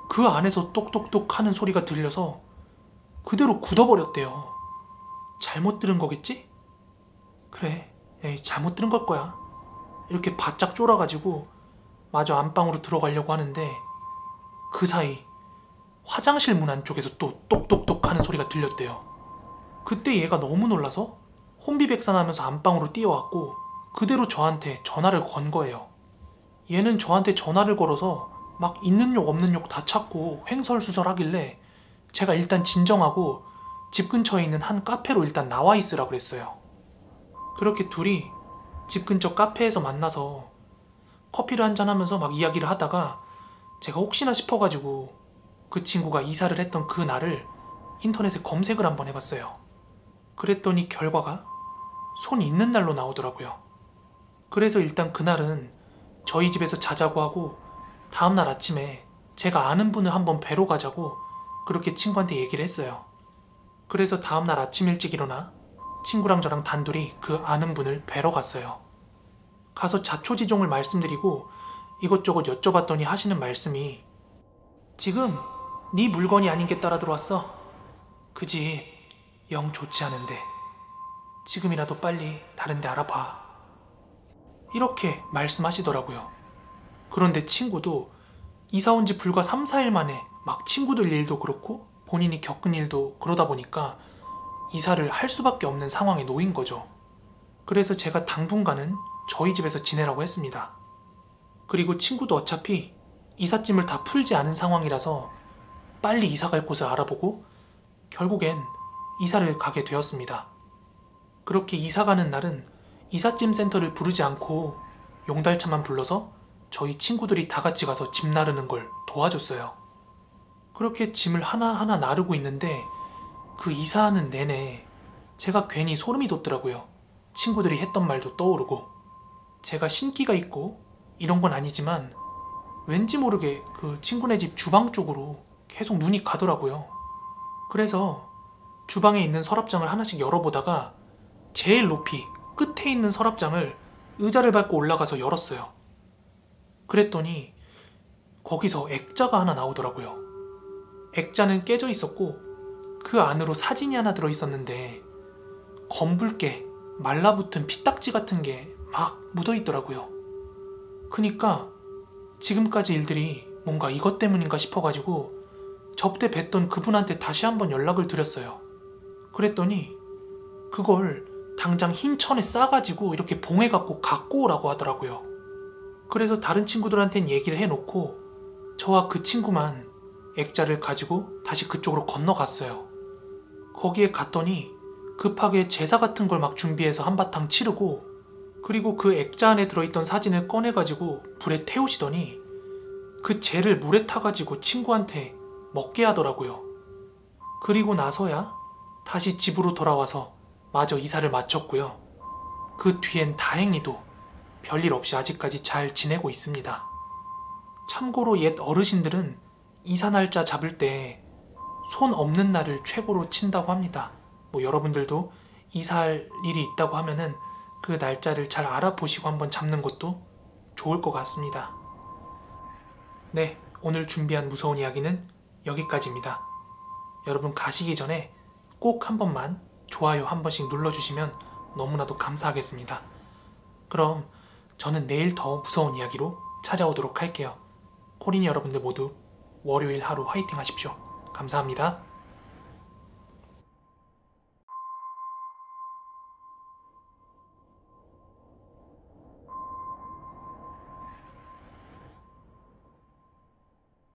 그 안에서 똑똑똑 하는 소리가 들려서 그대로 굳어버렸대요. 잘못 들은 거겠지? 그래, 에이, 잘못 들은 걸 거야. 이렇게 바짝 쫄아가지고 마저 안방으로 들어가려고 하는데 그 사이 화장실 문 안쪽에서 또 똑똑똑 하는 소리가 들렸대요. 그때 얘가 너무 놀라서 혼비백산하면서 안방으로 뛰어왔고 그대로 저한테 전화를 건 거예요. 얘는 저한테 전화를 걸어서 막 있는 욕 없는 욕 다 찾고 횡설수설 하길래 제가 일단 진정하고 집 근처에 있는 한 카페로 일단 나와 있으라 그랬어요. 그렇게 둘이 집 근처 카페에서 만나서 커피를 한잔하면서 막 이야기를 하다가 제가 혹시나 싶어가지고 그 친구가 이사를 했던 그 날을 인터넷에 검색을 한번 해봤어요. 그랬더니 결과가 손 있는 날로 나오더라고요. 그래서 일단 그날은 저희 집에서 자자고 하고 다음날 아침에 제가 아는 분을 한번 뵈러 가자고 그렇게 친구한테 얘기를 했어요. 그래서 다음날 아침 일찍 일어나 친구랑 저랑 단둘이 그 아는 분을 뵈러 갔어요. 가서 자초지종을 말씀드리고 이것저것 여쭤봤더니 하시는 말씀이 지금 네 물건이 아닌 게 따라 들어왔어. 그 집 영 좋지 않은데 지금이라도 빨리 다른 데 알아봐. 이렇게 말씀하시더라고요. 그런데 친구도 이사 온 지 불과 3, 4일 만에 막 친구들 일도 그렇고 본인이 겪은 일도 그러다 보니까 이사를 할 수밖에 없는 상황에 놓인 거죠. 그래서 제가 당분간은 저희 집에서 지내라고 했습니다. 그리고 친구도 어차피 이삿짐을 다 풀지 않은 상황이라서 빨리 이사 갈 곳을 알아보고 결국엔 이사를 가게 되었습니다. 그렇게 이사 가는 날은 이삿짐 센터를 부르지 않고 용달차만 불러서 저희 친구들이 다 같이 가서 짐 나르는 걸 도와줬어요. 그렇게 짐을 하나하나 나르고 있는데 그 이사하는 내내 제가 괜히 소름이 돋더라고요. 친구들이 했던 말도 떠오르고 제가 신기가 있고 이런 건 아니지만 왠지 모르게 그 친구네 집 주방 쪽으로 계속 눈이 가더라고요. 그래서 주방에 있는 서랍장을 하나씩 열어보다가 제일 높이 끝에 있는 서랍장을 의자를 밟고 올라가서 열었어요. 그랬더니 거기서 액자가 하나 나오더라고요. 액자는 깨져 있었고 그 안으로 사진이 하나 들어있었는데 검붉게 말라붙은 피딱지 같은 게 막 묻어있더라고요. 그니까 지금까지 일들이 뭔가 이것 때문인가 싶어가지고 접대 뵀던 그분한테 다시 한번 연락을 드렸어요. 그랬더니 그걸 당장 흰 천에 싸가지고 이렇게 봉에 갖고 오라고 하더라고요. 그래서 다른 친구들한텐 얘기를 해놓고 저와 그 친구만 액자를 가지고 다시 그쪽으로 건너갔어요. 거기에 갔더니 급하게 제사 같은 걸 막 준비해서 한바탕 치르고 그리고 그 액자 안에 들어있던 사진을 꺼내가지고 불에 태우시더니 그 재를 물에 타가지고 친구한테 먹게 하더라고요. 그리고 나서야 다시 집으로 돌아와서 마저 이사를 마쳤고요. 그 뒤엔 다행히도 별일 없이 아직까지 잘 지내고 있습니다. 참고로 옛 어르신들은 이사 날짜 잡을 때 손 없는 날을 최고로 친다고 합니다. 여러분들도 이사할 일이 있다고 하면은 그 날짜를 잘 알아보시고 한번 잡는 것도 좋을 것 같습니다. 네, 오늘 준비한 무서운 이야기는 여기까지입니다. 여러분 가시기 전에 꼭 한 번만 좋아요 한 번씩 눌러주시면 너무나도 감사하겠습니다. 그럼 저는 내일 더 무서운 이야기로 찾아오도록 할게요. 코린이 여러분들 모두 월요일 하루 화이팅 하십시오. 감사합니다.